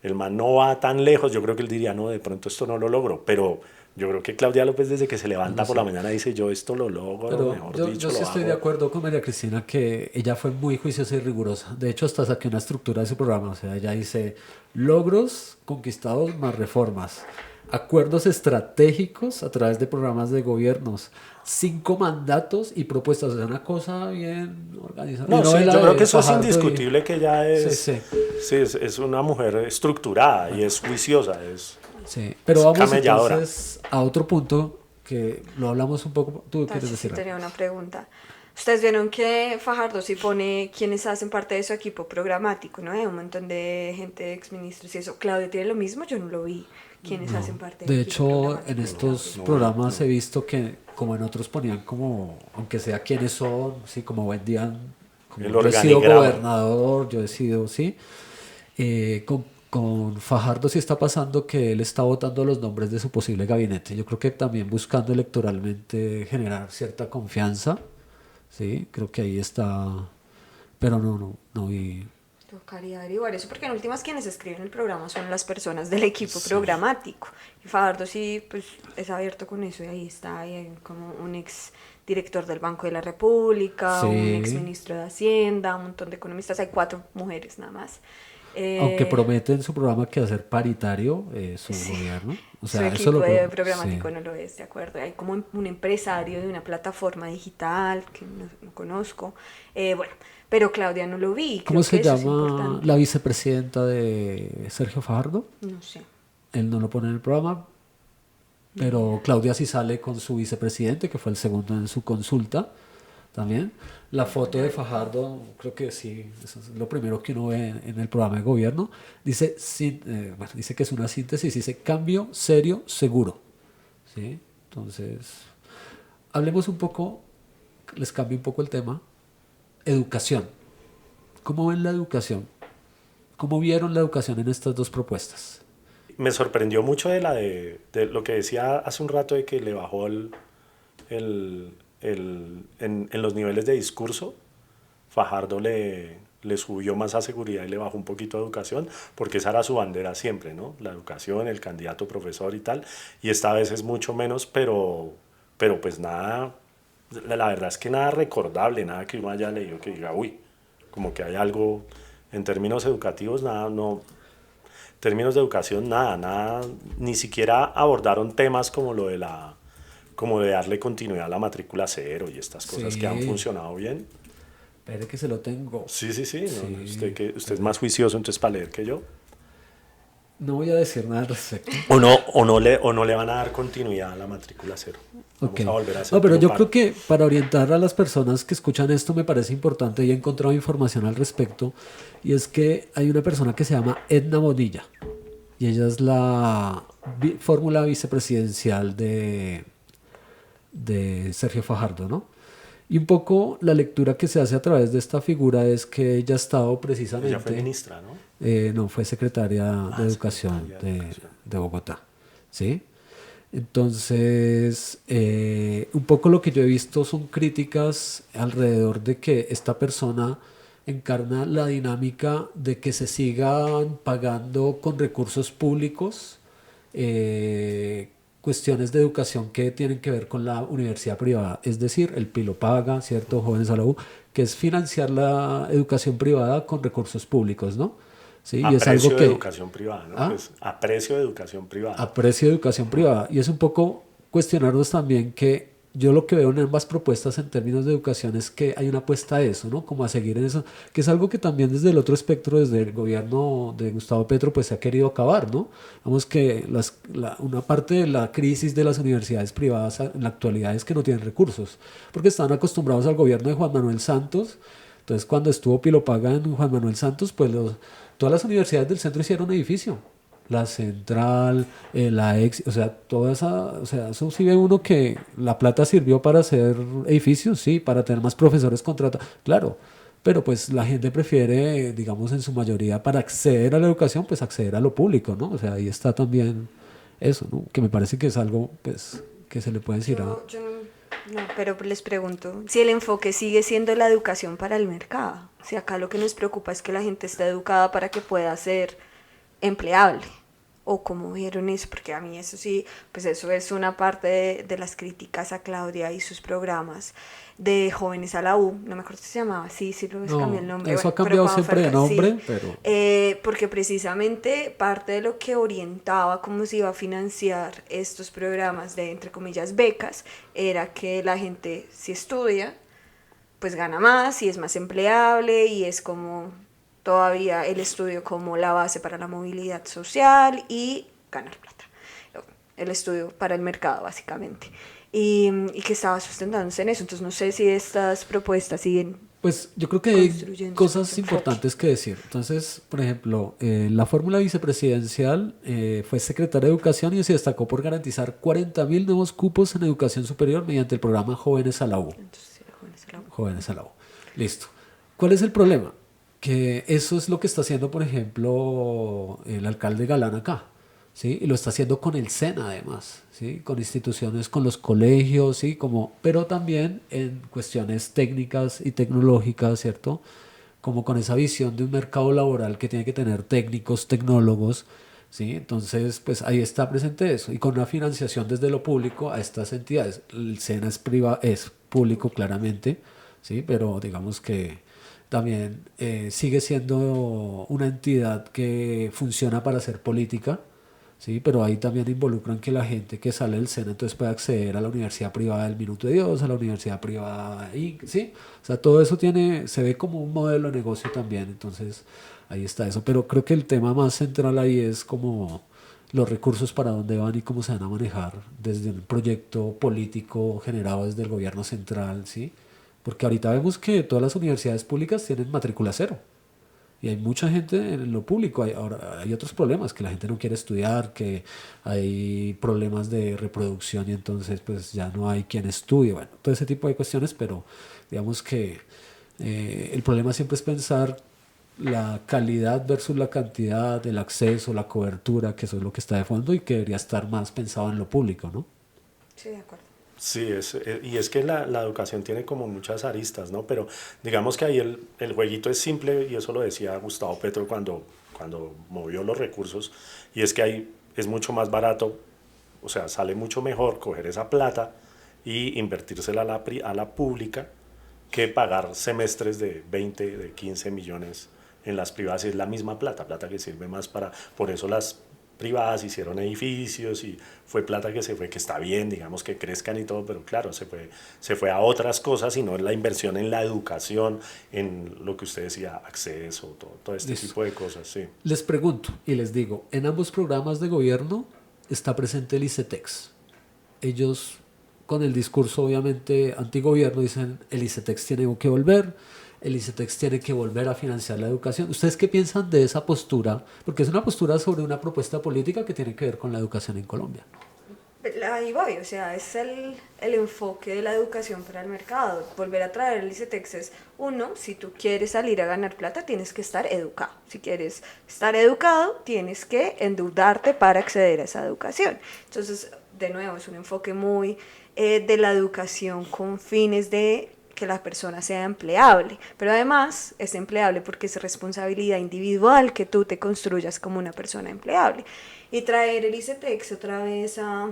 El man no va tan lejos, yo creo que él diría, no, de pronto esto no lo logro, pero yo creo que Claudia López desde que se levanta por la mañana dice, yo esto lo logro,
Pero
mejor
yo
dicho,
sí
lo
estoy
hago.
de acuerdo con María Cristina que ella fue muy juiciosa y rigurosa. De hecho, hasta saqué una estructura de su programa. O sea, ella dice logros conquistados más reformas, acuerdos estratégicos a través de programas de gobiernos, 5 mandatos y propuestas. O sea, una cosa bien organizada.
No,
Y uno
sí,
ve la
yo creo
de
que eso es
Fajardo y-
indiscutible, que ella es,
Sí,
sí, es una mujer estructurada y es juiciosa,
sí. Pero
es
vamos
camelladora.
entonces a otro punto que lo hablamos un poco. ¿Tú quieres
Sí,
decir algo?
tenía una pregunta. Ustedes vieron que Fajardo sí pone quienes hacen parte de su equipo programático, ¿no? Hay un montón de gente, exministros y eso. ¿Claudia tiene lo mismo? Yo no lo vi. ¿Quiénes hacen parte del
De
equipo
hecho,
programático
en
de
estos
Claudia?
programas he visto que, como en otros ponían como, aunque sea quiénes son, sí, como vendían, como
El
yo he sido
organigrama.
gobernador, yo he sido, sí. Con Fajardo sí está pasando que él está votando los nombres de su posible gabinete. Yo creo que también buscando electoralmente generar cierta confianza, sí, creo que ahí está, pero no vi.
Tocaría averiguar eso, porque en últimas quienes escriben el programa son las personas del equipo programático. Y Fajardo sí, pues es abierto con eso y ahí está hay como un ex director del Banco de la República,
Sí.
un ex ministro de Hacienda, un montón de economistas, hay 4 mujeres nada más.
Aunque promete en su programa que hacer paritario su
Sí.
gobierno. O
Su
sea,
equipo
eso lo
de
pro-
programático
sí.
no lo es, de acuerdo. Hay como un empresario de una plataforma digital que no conozco. Bueno, pero Claudia no lo vi.
¿Cómo
creo
se
que eso es
llama
importante.
la vicepresidenta de Sergio Fajardo?
No sé.
Él no lo pone en el programa, pero Claudia sí sale con su vicepresidente, que fue el segundo en su consulta también. La foto de Fajardo, creo que sí, eso es lo primero que uno ve en el programa de gobierno. Dice, bueno, dice que es una síntesis, dice cambio serio, seguro. ¿Sí? Entonces, hablemos un poco, les cambio un poco el tema. Educación. ¿Cómo ven la educación? ¿Cómo vieron la educación en estas dos propuestas?
Me sorprendió mucho de lo que decía hace un rato de que le bajó en los niveles de discurso. Fajardo le subió más a seguridad y le bajó un poquito a educación, porque esa era su bandera siempre, ¿no? La educación, el candidato profesor y tal, y esta vez es mucho menos, pero pues nada, la verdad es que nada recordable, nada que uno haya leído que diga, uy, como que hay algo, en términos educativos, nada, no, en términos de educación, nada, ni siquiera abordaron temas como lo de como de darle continuidad a la matrícula cero y estas cosas que han
Sí.
funcionado bien.
Espere que se lo tengo.
Sí, no,
Sí.
usted es más juicioso entonces para leer que yo.
No voy a decir nada al respecto.
O no le van a dar continuidad a la matrícula cero. Vamos
Ok.
a volver a hacer
No, pero
otro
yo
paro.
creo que para orientar a las personas que escuchan esto me parece importante y he encontrado información al respecto. Y es que hay una persona que se llama Edna Bonilla. Y ella es la fórmula vicepresidencial de Sergio Fajardo, ¿no? Y un poco la lectura que se hace a través de esta figura es que ella ha estado precisamente...
Ella fue ministra, ¿no?
No, fue secretaria de Educación
secretaria de Educación.
de Bogotá, ¿sí? Entonces, un poco lo que yo he visto son críticas alrededor de que esta persona encarna la dinámica de que se sigan pagando con recursos públicos cuestiones de educación que tienen que ver con la universidad privada, es decir, el Pilo Paga, ¿cierto? Jóvenes a la U, que es financiar la educación privada con recursos públicos, ¿no? Sí,
A
y es
precio
algo
de
que
educación privada, ¿no?
¿Ah?
Pues, a precio de educación privada.
aprecio educación privada. Y es un poco cuestionarnos también que yo lo que veo en ambas propuestas en términos de educación es que hay una apuesta a eso, ¿no? Como a seguir en eso, que es algo que también desde el otro espectro, desde el gobierno de Gustavo Petro, pues se ha querido acabar, ¿no? Vamos que una parte de la crisis de las universidades privadas en la actualidad es que no tienen recursos, porque están acostumbrados al gobierno de Juan Manuel Santos. Entonces, cuando estuvo Pilopaga en Juan Manuel Santos, pues todas las universidades del centro hicieron un edificio. La Central, la Ex, o sea, toda esa, o sea, eso sí ve uno que la plata sirvió para hacer edificios, sí, para tener más profesores contratados, claro, pero pues la gente prefiere, digamos, en su mayoría, para acceder a la educación, pues acceder a lo público, ¿no? O sea, ahí está también eso, ¿no? Que me parece que es algo, pues, que se le puede decir a...
Yo no, pero les pregunto si el enfoque sigue siendo la educación para el mercado. Si acá lo que nos preocupa es que la gente esté educada para que pueda ser empleable. O cómo vieron eso, porque a mí eso sí, pues eso es una parte de las críticas a Claudia y sus programas de Jóvenes a la U, no me acuerdo si se llamaba, sí, luego se
No,
cambió el nombre.
eso ha
pero
cambiado
cuando
siempre de
fue
nombre,
sí,
pero...
porque precisamente parte de lo que orientaba cómo se iba a financiar estos programas de, entre comillas, becas, era que la gente si estudia, pues gana más y es más empleable y es como todavía el estudio como la base para la movilidad social y ganar plata. El estudio para el mercado, básicamente. Y que estaba sustentándose en eso. Entonces, no sé si estas propuestas siguen.
Pues yo creo que hay
Construyendo
cosas
ese enfoque.
importantes que decir. Entonces, por ejemplo, la fórmula vicepresidencial fue secretaria de Educación y se destacó por garantizar 40.000 nuevos cupos en educación superior mediante el programa Jóvenes a la U.
Entonces, Jóvenes a la U.
Jóvenes a la U. Listo. ¿Cuál es el problema? Que eso es lo que está haciendo, por ejemplo, el alcalde Galán acá, ¿sí? Y lo está haciendo con el SENA además, ¿sí? Con instituciones, con los colegios, ¿sí? Pero también en cuestiones técnicas y tecnológicas, ¿cierto? Como con esa visión de un mercado laboral que tiene que tener técnicos, tecnólogos, ¿sí? Entonces, pues ahí está presente eso. Y con una financiación desde lo público a estas entidades. El SENA es público claramente, ¿sí? Pero digamos que también sigue siendo una entidad que funciona para hacer política, ¿sí? Pero ahí también involucran que la gente que sale del SENA entonces puede acceder a la universidad privada del Minuto de Dios, a la universidad privada, ¿sí? O sea, todo eso se ve como un modelo de negocio también, entonces ahí está eso. Pero creo que el tema más central ahí es como los recursos para dónde van y cómo se van a manejar desde un proyecto político generado desde el gobierno central, ¿sí? Porque ahorita vemos que todas las universidades públicas tienen matrícula cero. Y hay mucha gente en lo público. Ahora hay otros problemas, que la gente no quiere estudiar, que hay problemas de reproducción y entonces pues ya no hay quien estudie. Bueno, todo ese tipo de cuestiones, pero digamos que el problema siempre es pensar la calidad versus la cantidad, el acceso, la cobertura, que eso es lo que está de fondo y que debería estar más pensado en lo público, ¿no?
Sí, de acuerdo.
Sí, y es que la educación tiene como muchas aristas, ¿no? Pero digamos que ahí el jueguito es simple y eso lo decía Gustavo Petro cuando movió los recursos, y es que ahí es mucho más barato, o sea, sale mucho mejor coger esa plata y invertírsela a la pública que pagar semestres de 20, de 15 millones en las privadas. Y es la misma plata que sirve más para, por eso las privadas hicieron edificios y fue plata que se fue, que está bien, digamos que crezcan y todo, pero claro, se fue a otras cosas y no en la inversión en la educación, en lo que usted decía, acceso, todo este
Listo.
tipo de cosas, sí.
Les pregunto y les digo, en ambos programas de gobierno está presente el ICETEX. Ellos, con el discurso obviamente antigobierno, dicen el ICETEX tiene que volver, el ICETEX tiene que volver a financiar la educación. ¿Ustedes qué piensan de esa postura? Porque es una postura sobre una propuesta política que tiene que ver con la educación en Colombia.
Ahí voy, o sea, es el enfoque de la educación para el mercado. Volver a traer el ICETEX es, uno, si tú quieres salir a ganar plata, tienes que estar educado. Si quieres estar educado, tienes que endeudarte para acceder a esa educación. Entonces, de nuevo, es un enfoque muy de la educación con fines de que la persona sea empleable, pero además es empleable porque es responsabilidad individual que tú te construyas como una persona empleable. Y traer el ICETEX otra vez a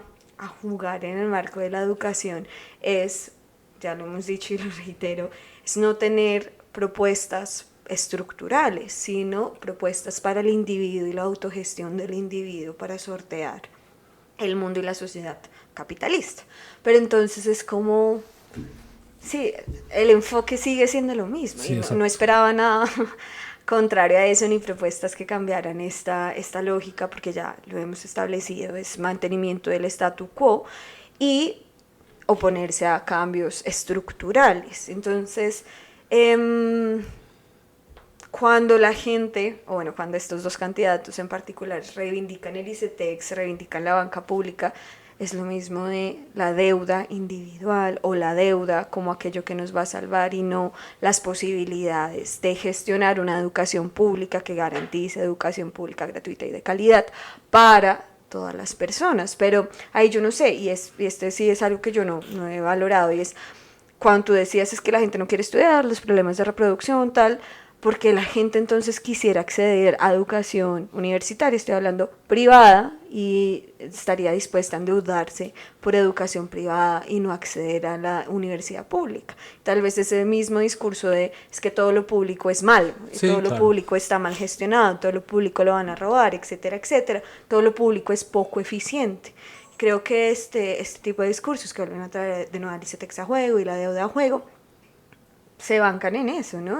jugar en el marco de la educación es, ya lo hemos dicho y lo reitero, es no tener propuestas estructurales, sino propuestas para el individuo y la autogestión del individuo para sortear el mundo y la sociedad capitalista. Pero entonces es como, sí, el enfoque sigue siendo lo mismo,
Sí,
y no esperaba nada contrario a eso ni propuestas que cambiaran esta lógica, porque ya lo hemos establecido, es mantenimiento del statu quo y oponerse a cambios estructurales. Entonces, cuando la gente, o bueno, cuando estos dos candidatos en particular reivindican el ICETEX, reivindican la banca pública, es lo mismo de la deuda individual o la deuda como aquello que nos va a salvar y no las posibilidades de gestionar una educación pública que garantice educación pública gratuita y de calidad para todas las personas. Pero ahí yo no sé, y este sí es algo que yo no he valorado, y es cuando tú decías es que la gente no quiere estudiar, los problemas de reproducción, tal, porque la gente entonces quisiera acceder a educación universitaria, estoy hablando privada, y estaría dispuesta a endeudarse por educación privada y no acceder a la universidad pública. Tal vez ese mismo discurso de es que todo lo público es malo,
Sí,
todo lo
claro.
público está mal gestionado, todo lo público lo van a robar, etcétera, etcétera, todo lo público es poco eficiente. Creo que este tipo de discursos que vuelven a traer de nuevo el ICETEX a juego y la deuda a juego, se bancan en eso, ¿no?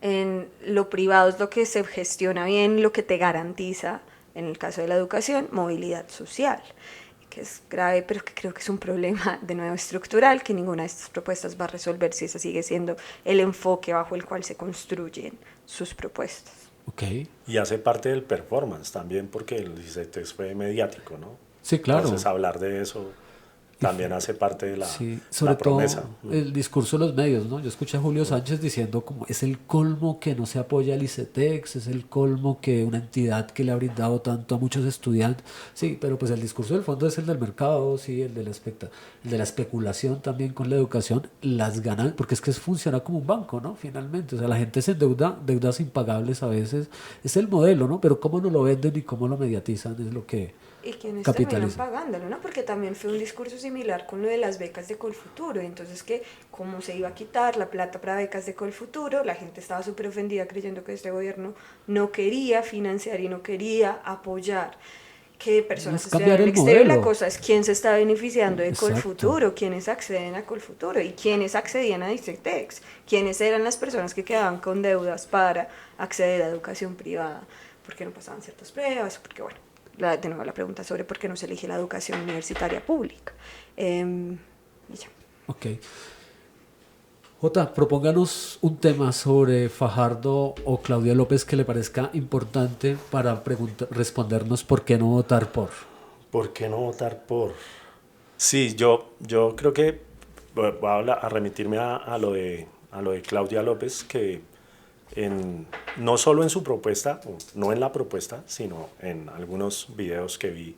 En lo privado es lo que se gestiona bien, lo que te garantiza, en el caso de la educación, movilidad social, que es grave, pero que creo que es un problema de nuevo estructural, que ninguna de estas propuestas va a resolver si ese sigue siendo el enfoque bajo el cual se construyen sus propuestas.
Ok.
Y hace parte del performance también, porque el ICETEX fue mediático, ¿no?
Sí, claro.
Entonces hablar de eso también hace parte de
Sí, sobre
la promesa.
todo el discurso de los medios, ¿no? Yo escuché a Julio Sánchez diciendo como es el colmo que no se apoya al ICETEX, es el colmo que una entidad que le ha brindado tanto a muchos estudiantes. Sí, pero pues el discurso del fondo es el del mercado, sí, el de el de la especulación también con la educación, las ganan, porque es que funciona como un banco, ¿no? Finalmente, o sea, la gente se endeuda, deudas impagables a veces, es el modelo, ¿no? Pero cómo no lo venden y cómo lo mediatizan es lo que
Y quienes terminan
capitalizan.
pagándolo, ¿no? Porque también fue un discurso similar con lo de las becas de Colfuturo. Entonces, que como se iba a quitar la plata para becas de Colfuturo, la gente estaba súper ofendida creyendo que este gobierno no quería financiar y no quería apoyar que personas
Es
estudiaran
cambiar
en el
el
exterior. La
modelo.
cosa es quién se está beneficiando de
Exacto.
Colfuturo, quiénes acceden a Colfuturo y quiénes accedían a ICETEX, quiénes eran las personas que quedaban con deudas para acceder a educación privada, porque no pasaban ciertas pruebas, porque bueno, de nuevo la pregunta sobre por qué no se elige la educación universitaria pública. Y ya.
Ok. Jota, propónganos un tema sobre Fajardo o Claudia López que le parezca importante para respondernos por qué no votar por.
¿Por qué no votar por? Sí, yo creo que voy a remitirme a lo de Claudia López, que no solo en su propuesta, o no en la propuesta, sino en algunos videos que vi,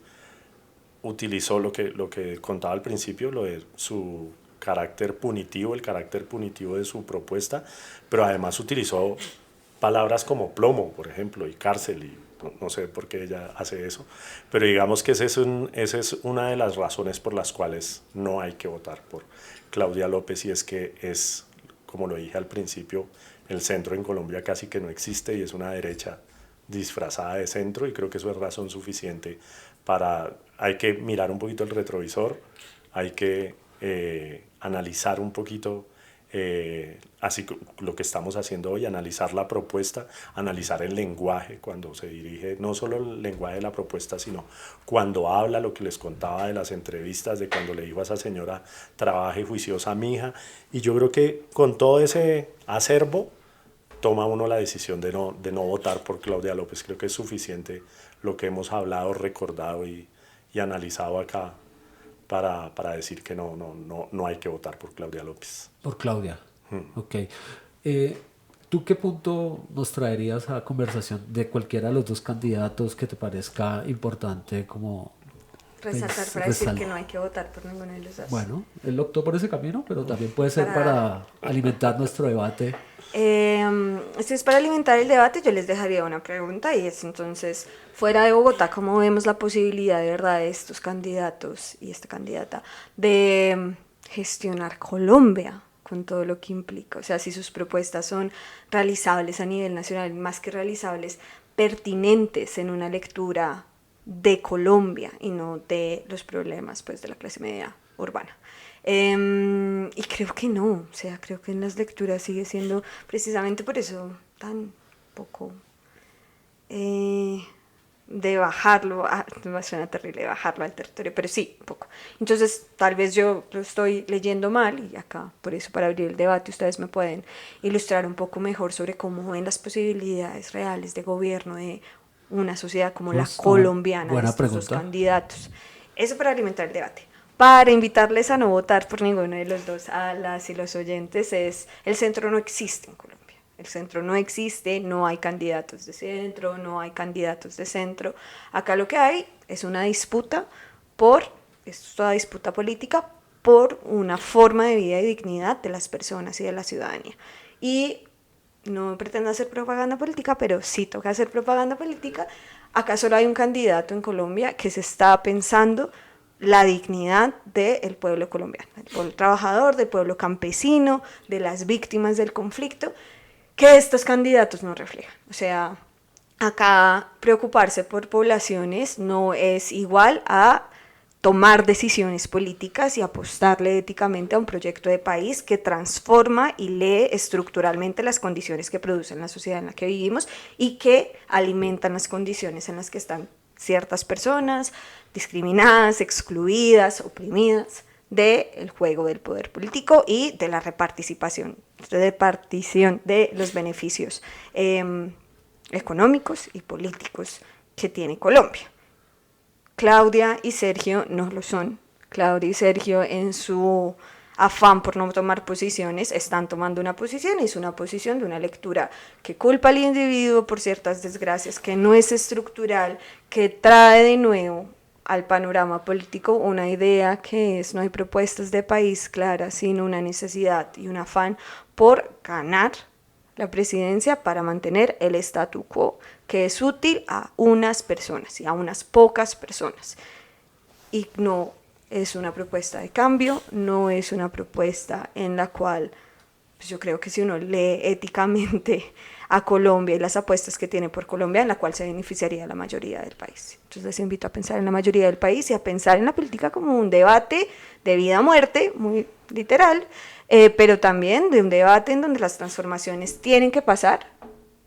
utilizó lo que contaba al principio, lo de su carácter punitivo, el carácter punitivo de su propuesta, pero además utilizó palabras como plomo, por ejemplo, y cárcel, y no sé por qué ella hace eso, pero digamos que esa es una de las razones por las cuales no hay que votar por Claudia López, y es que es, como lo dije al principio, el centro en Colombia casi que no existe y es una derecha disfrazada de centro, y creo que eso es razón suficiente para, hay que mirar un poquito el retrovisor, hay que analizar un poquito así lo que estamos haciendo hoy, analizar la propuesta, analizar el lenguaje cuando se dirige, no solo el lenguaje de la propuesta, sino cuando habla, lo que les contaba de las entrevistas, de cuando le dijo a esa señora, trabaje juiciosa mi hija, y yo creo que con todo ese acervo toma uno la decisión de no votar por Claudia López. Creo que es suficiente lo que hemos hablado, recordado y analizado acá para decir que no hay que votar por Claudia López.
Por Claudia. Ok. ¿Tú qué punto nos traerías a conversación de cualquiera de los dos candidatos que te parezca importante como
Resaltar para decir que no hay que votar por ninguno de los dos.
Bueno, él optó por ese camino, pero también puede ser para alimentar nuestro debate.
Si es para alimentar el debate, yo les dejaría una pregunta, y es entonces, fuera de Bogotá, ¿cómo vemos la posibilidad de verdad de estos candidatos y esta candidata de gestionar Colombia con todo lo que implica? O sea, si sus propuestas son realizables a nivel nacional, más que realizables, pertinentes en una lectura de Colombia y no de los problemas pues de la clase media urbana. Y creo que no, o sea, creo que en las lecturas sigue siendo precisamente por eso tan poco de bajarlo, suena terrible bajarlo al territorio, pero sí, un poco. Entonces, tal vez yo lo estoy leyendo mal, y acá, por eso, para abrir el debate, ustedes me pueden ilustrar un poco mejor sobre cómo ven las posibilidades reales de gobierno de una sociedad como la colombiana, de estos dos candidatos. Eso para alimentar el debate. Para invitarles a no votar por ninguno de los dos, a las y los oyentes, es: el centro no existe en Colombia. El centro no existe, no hay candidatos de centro, no hay candidatos de centro. Acá lo que hay es una disputa esto es toda disputa política, por una forma de vida y dignidad de las personas y de la ciudadanía. Y no pretendo hacer propaganda política, pero sí toca hacer propaganda política. Acá solo hay un candidato en Colombia que se está pensando la dignidad del pueblo colombiano, del pueblo trabajador, del pueblo campesino, de las víctimas del conflicto, que estos candidatos no reflejan. O sea, acá preocuparse por poblaciones no es igual a tomar decisiones políticas y apostarle éticamente a un proyecto de país que transforma y lee estructuralmente las condiciones que producen la sociedad en la que vivimos y que alimentan las condiciones en las que están ciertas personas discriminadas, excluidas, oprimidas del juego del poder político y de la repartición de los beneficios económicos y políticos que tiene Colombia. Claudia y Sergio no lo son. Claudia y Sergio, en su afán por no tomar posiciones, están tomando una posición, y es una posición de una lectura que culpa al individuo por ciertas desgracias, que no es estructural, que trae de nuevo al panorama político una idea que es: no hay propuestas de país claras, sino una necesidad y un afán por ganar la presidencia para mantener el statu quo, que es útil a unas personas y a unas pocas personas. Y no es una propuesta de cambio, no es una propuesta en la cual, pues yo creo que si uno lee éticamente a Colombia y las apuestas que tiene por Colombia, en la cual se beneficiaría la mayoría del país. Entonces les invito a pensar en la mayoría del país y a pensar en la política como un debate de vida o muerte, muy literal, pero también de un debate en donde las transformaciones tienen que pasar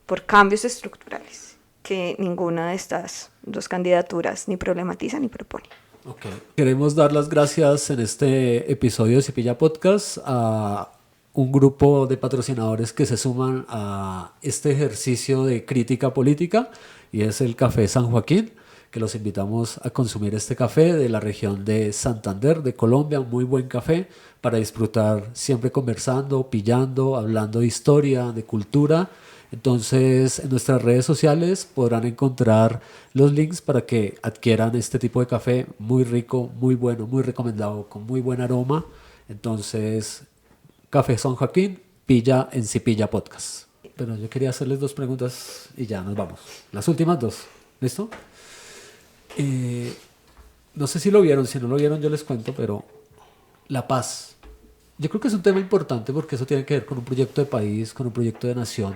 por cambios estructurales, que ninguna de estas dos candidaturas ni problematiza ni propone.
Okay. Queremos dar las gracias en este episodio de Cipilla Podcast a un grupo de patrocinadores que se suman a este ejercicio de crítica política, y es el Café San Joaquín, que los invitamos a consumir este café de la región de Santander, de Colombia, un muy buen café para disfrutar, siempre conversando, pillando, hablando de historia, de cultura Entonces, en nuestras redes sociales podrán encontrar los links para que adquieran este tipo de café muy rico, muy bueno, muy recomendado, con muy buen aroma. Entonces, Café San Joaquín, pilla en Cipilla Podcast. Pero yo quería hacerles 2 preguntas y ya nos vamos. Las últimas 2. ¿Listo? No sé si lo vieron, si no lo vieron yo les cuento, pero la paz. Yo creo que es un tema importante porque eso tiene que ver con un proyecto de país, con un proyecto de nación.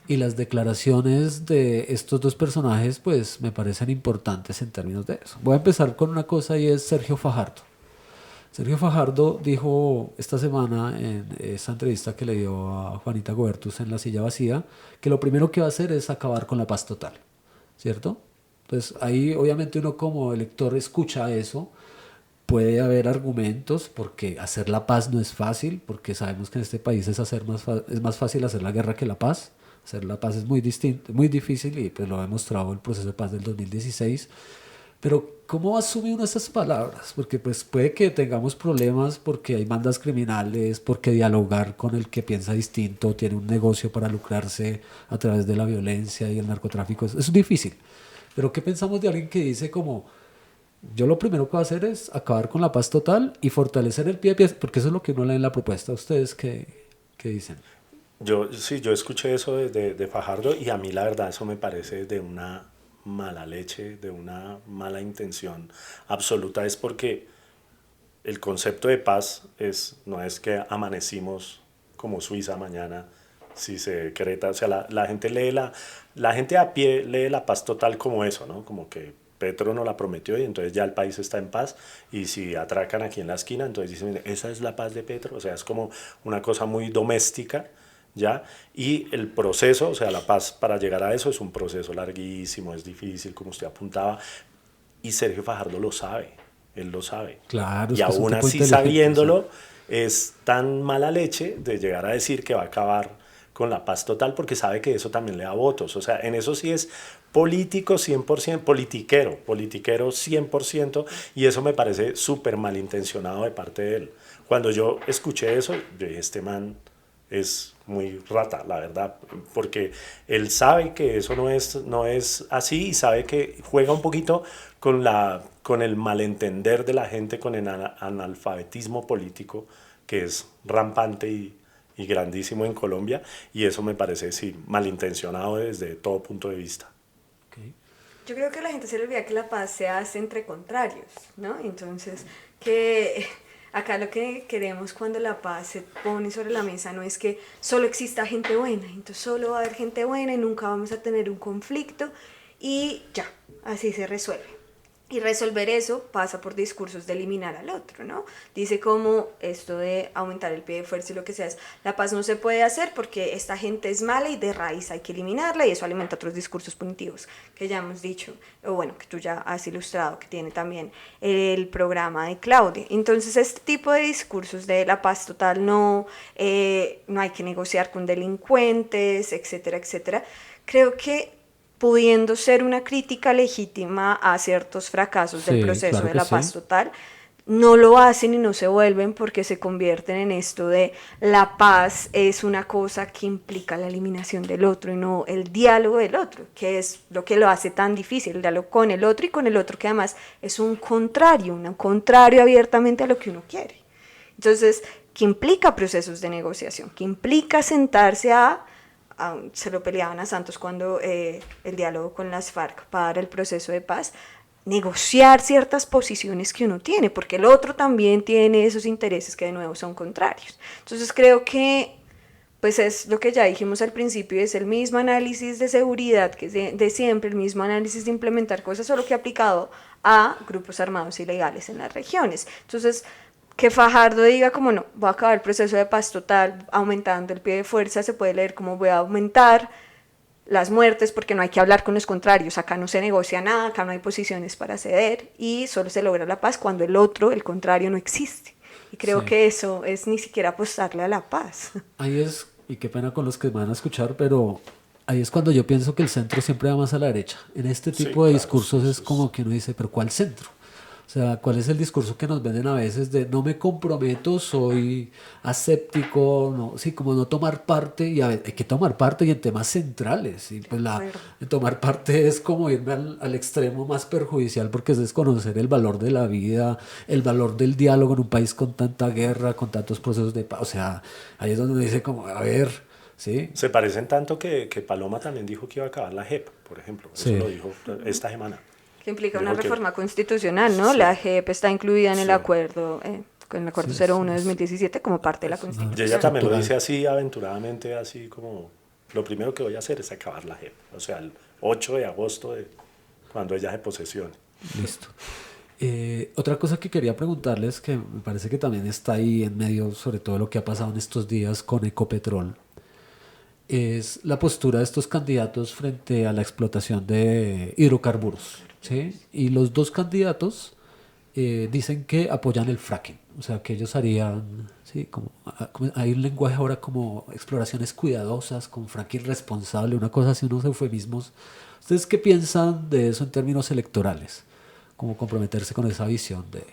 Y las declaraciones de estos 2 personajes pues me parecen importantes en términos de eso. Voy a empezar con una cosa y es Sergio Fajardo. Sergio Fajardo dijo esta semana en esa entrevista que le dio a Juanita Gobertus en La Silla Vacía que lo primero que va a hacer es acabar con la paz total, ¿cierto? Entonces ahí obviamente uno como elector escucha eso, puede haber argumentos porque hacer la paz no es fácil, porque sabemos que en este país es más fácil hacer la guerra que la paz. Hacer la paz es muy distinto, muy difícil y pues lo ha demostrado el proceso de paz del 2016. Pero ¿cómo asume uno esas palabras? Porque pues puede que tengamos problemas porque hay bandas criminales, porque dialogar con el que piensa distinto tiene un negocio para lucrarse a través de la violencia y el narcotráfico. Es difícil. Pero ¿qué pensamos de alguien que dice como yo lo primero que voy a hacer es acabar con la paz total y fortalecer el pie de pie? Porque eso es lo que uno lee en la propuesta. ¿Ustedes qué dicen?
Sí, yo escuché eso de Fajardo y a mí la verdad eso me parece de una mala leche, de una mala intención absoluta. Es porque el concepto de paz no es que amanecimos como Suiza mañana si se decreta, o sea, la gente la gente a pie lee la paz total como eso, ¿no? Como que Petro nos la prometió y entonces ya el país está en paz y si atracan aquí en la esquina, entonces dicen, esa es la paz de Petro, o sea, es como una cosa muy doméstica, ¿ya? Y el proceso, o sea, la paz para llegar a eso es un proceso larguísimo, es difícil, como usted apuntaba, y Sergio Fajardo lo sabe, él lo sabe.
Claro,
y aún así sabiéndolo, es tan mala leche de llegar a decir que va a acabar con la paz total porque sabe que eso también le da votos. O sea, en eso sí es político 100%, politiquero 100%, y eso me parece súper malintencionado de parte de él. Cuando yo escuché eso, yo dije, este man es muy rata, la verdad, porque él sabe que eso no es así y sabe que juega un poquito con el malentender de la gente, con el analfabetismo político que es rampante y grandísimo en Colombia, y eso me parece, sí, malintencionado desde todo punto de vista.
Okay.
Yo creo que a la gente se le olvida que la paz se hace entre contrarios, ¿no? Entonces, que acá lo que queremos cuando la paz se pone sobre la mesa no es que solo exista gente buena, entonces solo va a haber gente buena y nunca vamos a tener un conflicto y ya, así se resuelve. Y resolver eso pasa por discursos de eliminar al otro, ¿no? Dice como esto de aumentar el pie de fuerza y lo que sea. La paz no se puede hacer porque esta gente es mala y de raíz hay que eliminarla y eso alimenta otros discursos punitivos que ya hemos dicho, o bueno, que tú ya has ilustrado, que tiene también el programa de Claudia. Entonces este tipo de discursos de la paz total no hay que negociar con delincuentes, etcétera, etcétera, creo que pudiendo ser una crítica legítima a ciertos fracasos del proceso claro de la paz total, no lo hacen y no se vuelven porque se convierten en esto de la paz es una cosa que implica la eliminación del otro y no el diálogo del otro, que es lo que lo hace tan difícil, el diálogo con el otro y con el otro que además es un contrario abiertamente a lo que uno quiere. Entonces, que implica procesos de negociación, que implica sentarse se lo peleaban a Santos cuando el diálogo con las FARC para el proceso de paz, negociar ciertas posiciones que uno tiene, porque el otro también tiene esos intereses que de nuevo son contrarios. Entonces creo que pues es lo que ya dijimos al principio, es el mismo análisis de seguridad que es de siempre, el mismo análisis de implementar cosas, solo que aplicado a grupos armados ilegales en las regiones. Entonces, que Fajardo diga como no, voy a acabar el proceso de paz total aumentando el pie de fuerza, se puede leer como voy a aumentar las muertes porque no hay que hablar con los contrarios, acá no se negocia nada, acá no hay posiciones para ceder y solo se logra la paz cuando el otro, el contrario, no existe. Y creo que eso es ni siquiera apostarle a la paz.
Ahí es, y qué pena con los que van a escuchar, pero ahí es cuando yo pienso que el centro siempre va más a la derecha. En este tipo de discursos es como que uno dice, pero ¿cuál centro? O sea, ¿cuál es el discurso que nos venden a veces de no me comprometo, soy aséptico, no, sí, como no tomar parte, y a ver, hay que tomar parte y en temas centrales, y pues
acuerdo.
tomar parte es como irme al extremo más perjudicial porque es desconocer el valor de la vida, el valor del diálogo en un país con tanta guerra, con tantos procesos de paz, o sea, ahí es donde uno dice como, a ver, sí,
Se parecen tanto que Paloma también dijo que iba a acabar la JEP, por ejemplo. Eso
Sí.
lo dijo esta semana.
Que implica
Dijo
una
que-
reforma constitucional, ¿no?
Sí.
La JEP está incluida en el
Sí.
acuerdo, con el acuerdo
Sí,
01 de
sí,
2017 como parte de la
Y
Constitución.
ella también lo
Estructural.
dice así, aventuradamente, así como, lo primero que voy a hacer es acabar la JEP. O sea, el 8 de agosto, cuando ella se posesione.
listo. Otra cosa que quería preguntarles, que me parece que también está ahí en medio, sobre todo lo que ha pasado en estos días con Ecopetrol, es la postura de estos candidatos frente a la explotación de hidrocarburos, ¿sí? Y los dos candidatos dicen que apoyan el fracking, o sea, que ellos harían, ¿sí? Hay un lenguaje ahora como exploraciones cuidadosas, con fracking responsable, una cosa así, unos eufemismos. ¿Ustedes qué piensan de eso en términos electorales? Como comprometerse con esa visión de...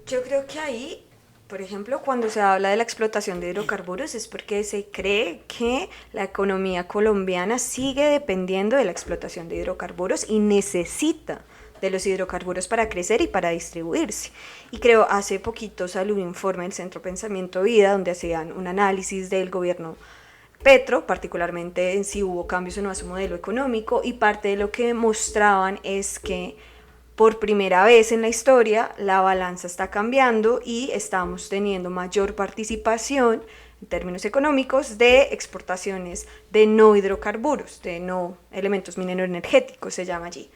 Yo creo que ahí, por ejemplo, cuando se habla de la explotación de hidrocarburos es porque se cree que la economía colombiana sigue dependiendo de la explotación de hidrocarburos y necesita de los hidrocarburos para crecer y para distribuirse. Y creo, hace poquito salió un informe del Centro Pensamiento Vida donde hacían un análisis del gobierno Petro, particularmente en si hubo cambios o no a su modelo económico, y parte de lo que mostraban es que por primera vez en la historia la balanza está cambiando y estamos teniendo mayor participación en términos económicos de exportaciones de no hidrocarburos, de no elementos mineroenergéticos se llama allí.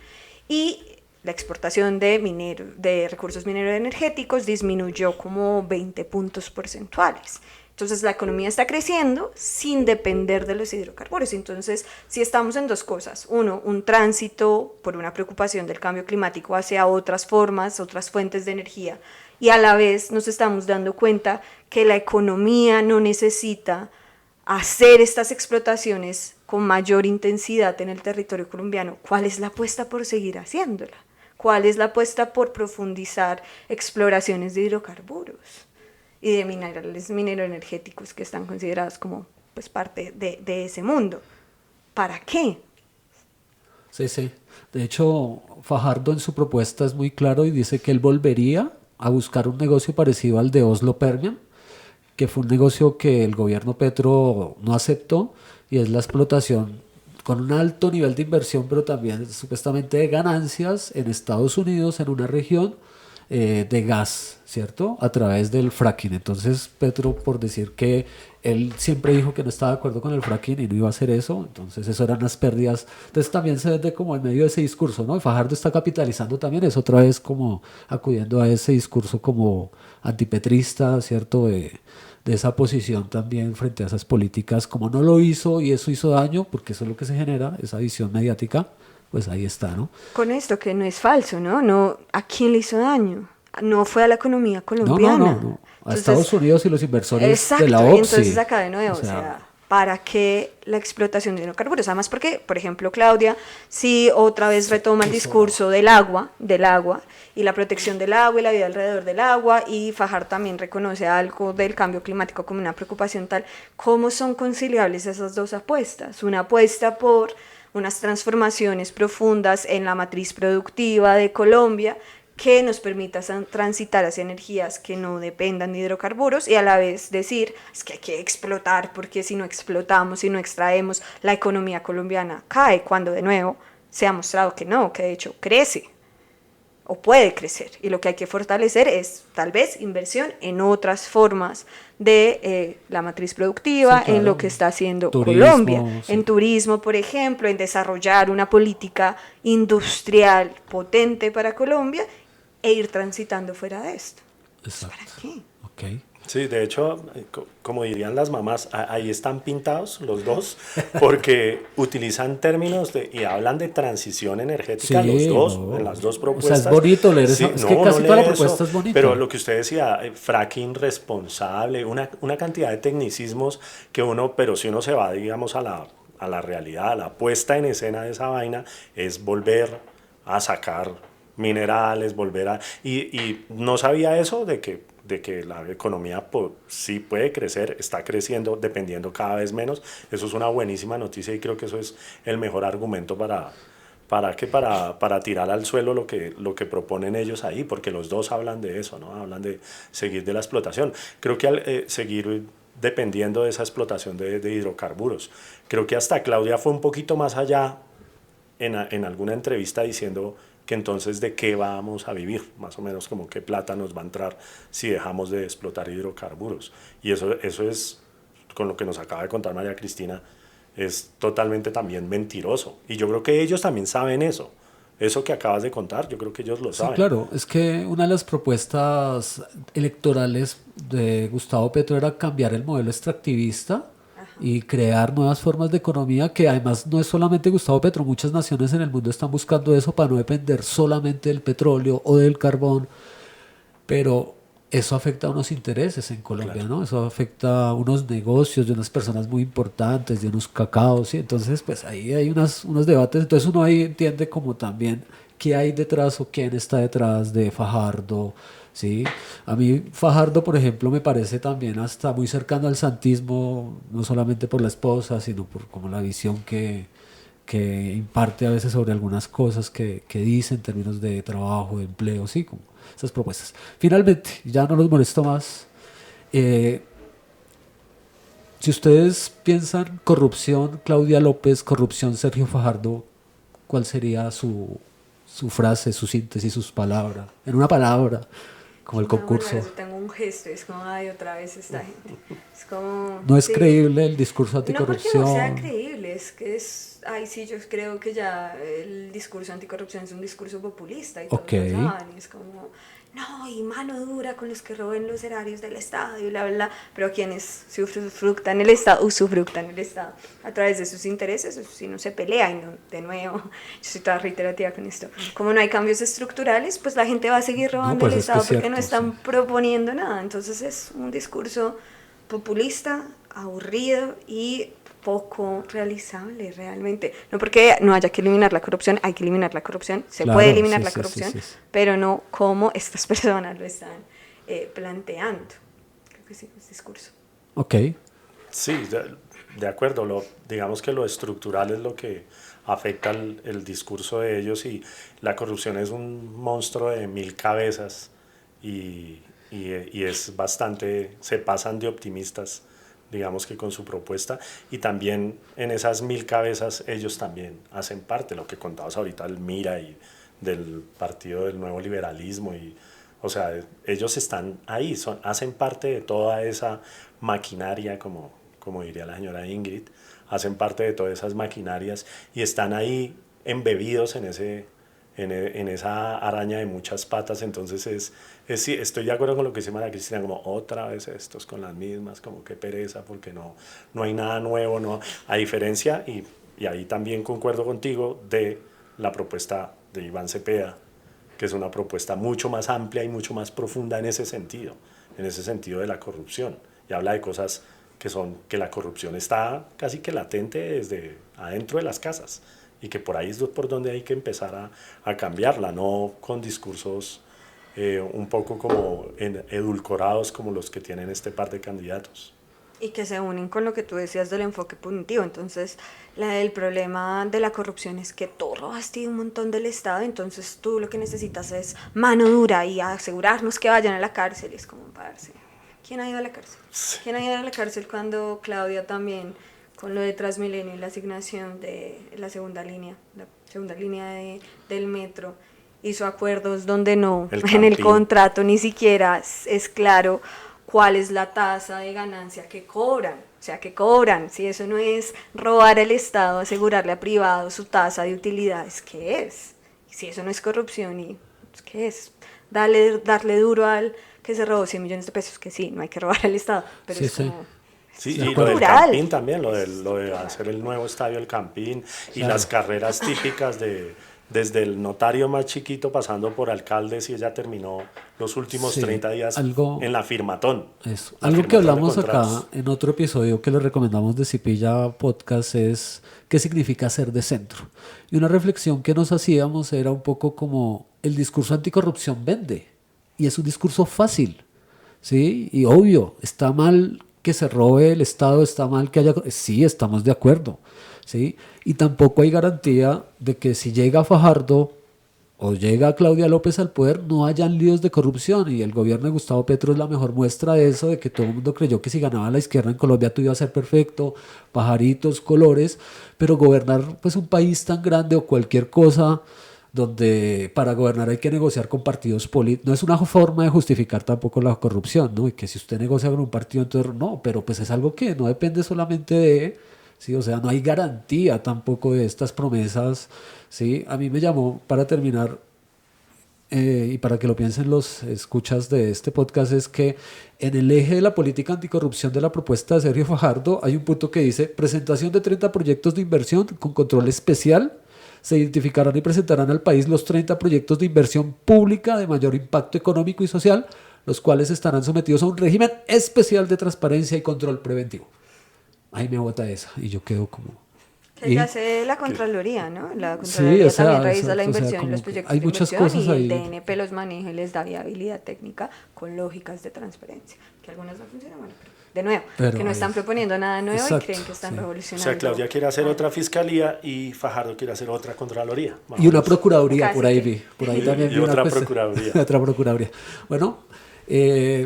Y la exportación de recursos mineroenergéticos disminuyó como 20 puntos porcentuales. Entonces la economía está creciendo sin depender de los hidrocarburos. Entonces, si estamos en dos cosas, uno, un tránsito por una preocupación del cambio climático hacia otras formas, otras fuentes de energía, y a la vez nos estamos dando cuenta que la economía no necesita hacer estas explotaciones con mayor intensidad en el territorio colombiano. ¿Cuál es la apuesta por seguir haciéndola? ¿Cuál es la apuesta por profundizar exploraciones de hidrocarburos y de minerales mineroenergéticos que están considerados como pues, parte de ese mundo? ¿Para qué?
Sí, sí. De hecho, Fajardo en su propuesta es muy claro y dice que él volvería a buscar un negocio parecido al de Oslo Permian, que fue un negocio que el gobierno Petro no aceptó, y es la explotación con un alto nivel de inversión, pero también supuestamente de ganancias en Estados Unidos, en una región de gas, ¿cierto? A través del fracking. Entonces Petro, por decir que él siempre dijo que no estaba de acuerdo con el fracking y no iba a hacer eso, entonces eso eran las pérdidas. Entonces también se vende como en medio de ese discurso, ¿no? Y Fajardo está capitalizando también eso, otra vez como acudiendo a ese discurso como antipetrista, ¿cierto? De esa posición también frente a esas políticas, como no lo hizo y eso hizo daño, porque eso es lo que se genera, esa visión mediática, pues ahí está, ¿no?
Con esto que no es falso, ¿no? No, ¿a quién le hizo daño? No fue a la economía
No,
colombiana.
no, no, no. A
Entonces,
Estados Unidos y los inversores
exacto,
de la
y
OPSI.
entonces acá de nuevo,
O sea,
¿para qué la explotación de hidrocarburos? Además porque, por ejemplo, Claudia, si otra vez retoma el discurso del agua y la protección del agua y la vida alrededor del agua, y Fajardo también reconoce algo del cambio climático como una preocupación tal, ¿cómo son conciliables esas dos apuestas? Una apuesta por unas transformaciones profundas en la matriz productiva de Colombia que nos permita transitar hacia energías que no dependan de hidrocarburos y a la vez decir, es que hay que explotar porque si no explotamos, si no extraemos, la economía colombiana cae, cuando de nuevo se ha mostrado que no, que de hecho crece o puede crecer, y lo que hay que fortalecer es tal vez inversión en otras formas de la matriz productiva,
Sí, claro.
en lo que está haciendo
Turismo,
Colombia,
sí.
en turismo, por ejemplo, en desarrollar una política industrial potente para Colombia e ir transitando fuera de esto.
exacto.
¿Para qué?
Ok.
Sí, de hecho, como dirían las mamás, ahí están pintados los dos, porque utilizan términos y hablan de transición energética
Sí,
los dos,
no.
en las dos
O
propuestas.
sea, es bonito leer eso. Es que casi toda la
lee
propuesta
eso,
es bonita.
Pero lo que usted decía, fracking responsable, una cantidad de tecnicismos que pero si uno se va, digamos, a la realidad, a la puesta en escena de esa vaina, es volver a sacar minerales, y no sabía eso de que la economía sí puede crecer, está creciendo, dependiendo cada vez menos. Eso es una buenísima noticia y creo que eso es el mejor argumento para tirar al suelo lo que proponen ellos ahí, porque los dos hablan de eso, ¿no? Hablan de seguir de la explotación. Creo que al seguir dependiendo de esa explotación de hidrocarburos. Creo que hasta Claudia fue un poquito más allá en alguna entrevista diciendo que entonces de qué vamos a vivir, más o menos como qué plata nos va a entrar si dejamos de explotar hidrocarburos. Y eso es, con lo que nos acaba de contar María Cristina, es totalmente también mentiroso. Y yo creo que ellos también saben eso. Eso que acabas de contar, yo creo que ellos lo saben.
Sí, claro, es que una de las propuestas electorales de Gustavo Petro era cambiar el modelo extractivista y crear nuevas formas de economía, que además no es solamente Gustavo Petro, muchas naciones en el mundo están buscando eso para no depender solamente del petróleo o del carbón, pero eso afecta a unos intereses en Colombia,
Claro.
¿no? Eso afecta a unos negocios de unas personas muy importantes, de unos cacaos, ¿sí? Entonces, pues ahí hay unos debates, entonces uno ahí entiende como también qué hay detrás o quién está detrás de Fajardo, ¿sí? A mí Fajardo, por ejemplo, me parece también hasta muy cercano al santismo, no solamente por la esposa, sino por como la visión que imparte a veces sobre algunas cosas que dice en términos de trabajo, de empleo, sí, como esas propuestas. Finalmente, ya no los molesto más. Si ustedes piensan corrupción, Claudia López, corrupción, Sergio Fajardo, ¿cuál sería su frase, su síntesis, sus palabras? En una palabra, como el concurso.
Yo tengo un gesto, es como, ay, otra vez esta gente. Es como...
No es
sí.
creíble el discurso
No porque
anticorrupción.
no sea creíble, es que es... Ay, sí, yo creo que ya el discurso anticorrupción es un discurso populista y todos
Ok.
lo saben, y es como... No, y mano dura con los que roben los erarios del Estado y bla, bla, bla. Pero quienes usufructan el Estado a través de sus intereses, eso sí no se pelea. Y no, de nuevo, yo soy toda reiterativa con esto. Como no hay cambios estructurales, pues la gente va a seguir robando
pues
el
es que
Estado
es
porque
cierto,
no están
sí.
proponiendo nada. Entonces es un discurso populista, aburrido y poco realizable realmente. No porque no haya que eliminar la corrupción, hay que eliminar la corrupción, se
Claro,
puede eliminar
sí,
la
sí,
corrupción,
sí, sí.
pero no como estas personas lo están planteando. Creo que sí, es discurso.
Ok.
Sí, de acuerdo. Digamos que lo estructural es lo que afecta el discurso de ellos y la corrupción es un monstruo de 1000 cabezas y es bastante, se pasan de optimistas, digamos que con su propuesta y también en esas 1000 cabezas ellos también hacen parte, lo que contabas ahorita del MIRA y del Partido del Nuevo Liberalismo o sea, ellos están ahí, hacen parte de toda esa maquinaria, como diría la señora Ingrid, hacen parte de todas esas maquinarias y están ahí embebidos en esa araña de muchas patas. Entonces sí, estoy de acuerdo con lo que dice María Cristina, como otra vez estos con las mismas, como qué pereza, porque no hay nada nuevo, no, a diferencia, y ahí también concuerdo contigo, de la propuesta de Iván Cepeda, que es una propuesta mucho más amplia y mucho más profunda en ese sentido de la corrupción. Y habla de cosas que la corrupción está casi que latente desde adentro de las casas y que por ahí es por donde hay que empezar a cambiarla, no con discursos un poco como edulcorados como los que tienen este par de candidatos.
Y que se unen con lo que tú decías del enfoque punitivo. Entonces, el problema de la corrupción es que tú robaste un montón del Estado, entonces tú lo que necesitas es mano dura y asegurarnos que vayan a la cárcel. Y es como, parce, ¿quién ha ido a la cárcel?
Sí.
¿Quién ha ido a la cárcel cuando Claudia también, con lo de Transmilenio y la asignación de la segunda línea del metro, hizo acuerdos donde no, en el contrato ni siquiera es claro cuál es la tasa de ganancia que cobran? O sea, que cobran. Si eso no es robar al Estado, asegurarle a privados su tasa de utilidades, ¿qué es? Si eso no es corrupción, ¿y qué es? Darle duro al que se robó 100 millones de pesos, que sí, no hay que robar al Estado, pero
Sí,
es
sí.
como...
Sí,
es
y lo del
natural.
Campín también, lo de hacer el nuevo estadio del Campín y
Claro.
las carreras típicas desde el notario más chiquito pasando por alcaldes y ella terminó los últimos
Sí,
30 días
algo-
en la firmatón.
Eso.
La
Algo que
firmatón de
hablamos
contratos.
acá en otro episodio que le recomendamos de Cipilla Podcast es qué significa ser de centro. Y una reflexión que nos hacíamos era un poco como el discurso anticorrupción vende y es un discurso fácil, ¿sí? Y obvio, está mal que se robe el Estado, está mal que haya... Sí, estamos de acuerdo, ¿sí? Y tampoco hay garantía de que si llega Fajardo o llega Claudia López al poder no hayan líos de corrupción, y el gobierno de Gustavo Petro es la mejor muestra de eso, de que todo el mundo creyó que si ganaba la izquierda en Colombia todo iba a ser perfecto, pajaritos, colores, pero gobernar pues un país tan grande o cualquier cosa donde para gobernar hay que negociar con partidos políticos, no es una forma de justificar tampoco la corrupción, ¿no? Y que si usted negocia con un partido, entonces no, pero pues es algo que no depende solamente de, ¿sí? O sea, no hay garantía tampoco de estas promesas, ¿sí? A mí me llamó, para terminar, y para que lo piensen los escuchas de este podcast, es que en el eje de la política anticorrupción de la propuesta de Sergio Fajardo hay un punto que dice: presentación de 30 proyectos de inversión con control especial. Se identificarán y presentarán al país los 30 proyectos de inversión pública de mayor impacto económico y social, los cuales estarán sometidos a un régimen especial de transparencia y control preventivo. Ahí me bota esa y yo quedo como...
Que ya hace la Contraloría, ¿no? La
Sí,
Contraloría
o sea,
también revisa
o
la
sea,
inversión y
como
los
que
proyectos
hay
de
muchas
inversión,
cosas
y
ahí.
el DNP los maneja y les da viabilidad técnica con lógicas de transparencia, que algunas no funcionan, bueno, pero de nuevo,
Pero
que no están
ahí-
proponiendo nada nuevo
Exacto,
y creen que están
sí.
O
revolucionando.
sea, Claudia quiere hacer otra fiscalía y Fajardo quiere hacer otra contraloría. más
Y
o
una
menos.
procuraduría,
Casi
por ahí
que.
vi. Por ahí
Y-
también
y
vi una
otra
cuestión-
procuraduría.
otra procuraduría. Bueno,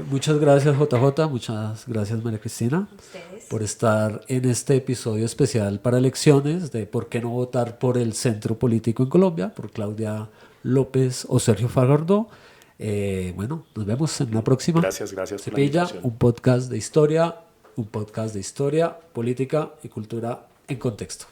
muchas gracias JJ, muchas gracias María Cristina
Ustedes.
por estar en este episodio especial para elecciones de por qué no votar por el centro político en Colombia, por Claudia López o Sergio Fajardo. Bueno, nos vemos en una próxima.
Gracias por la
Cepilla,
invitación.
un podcast de historia, política y cultura en contexto.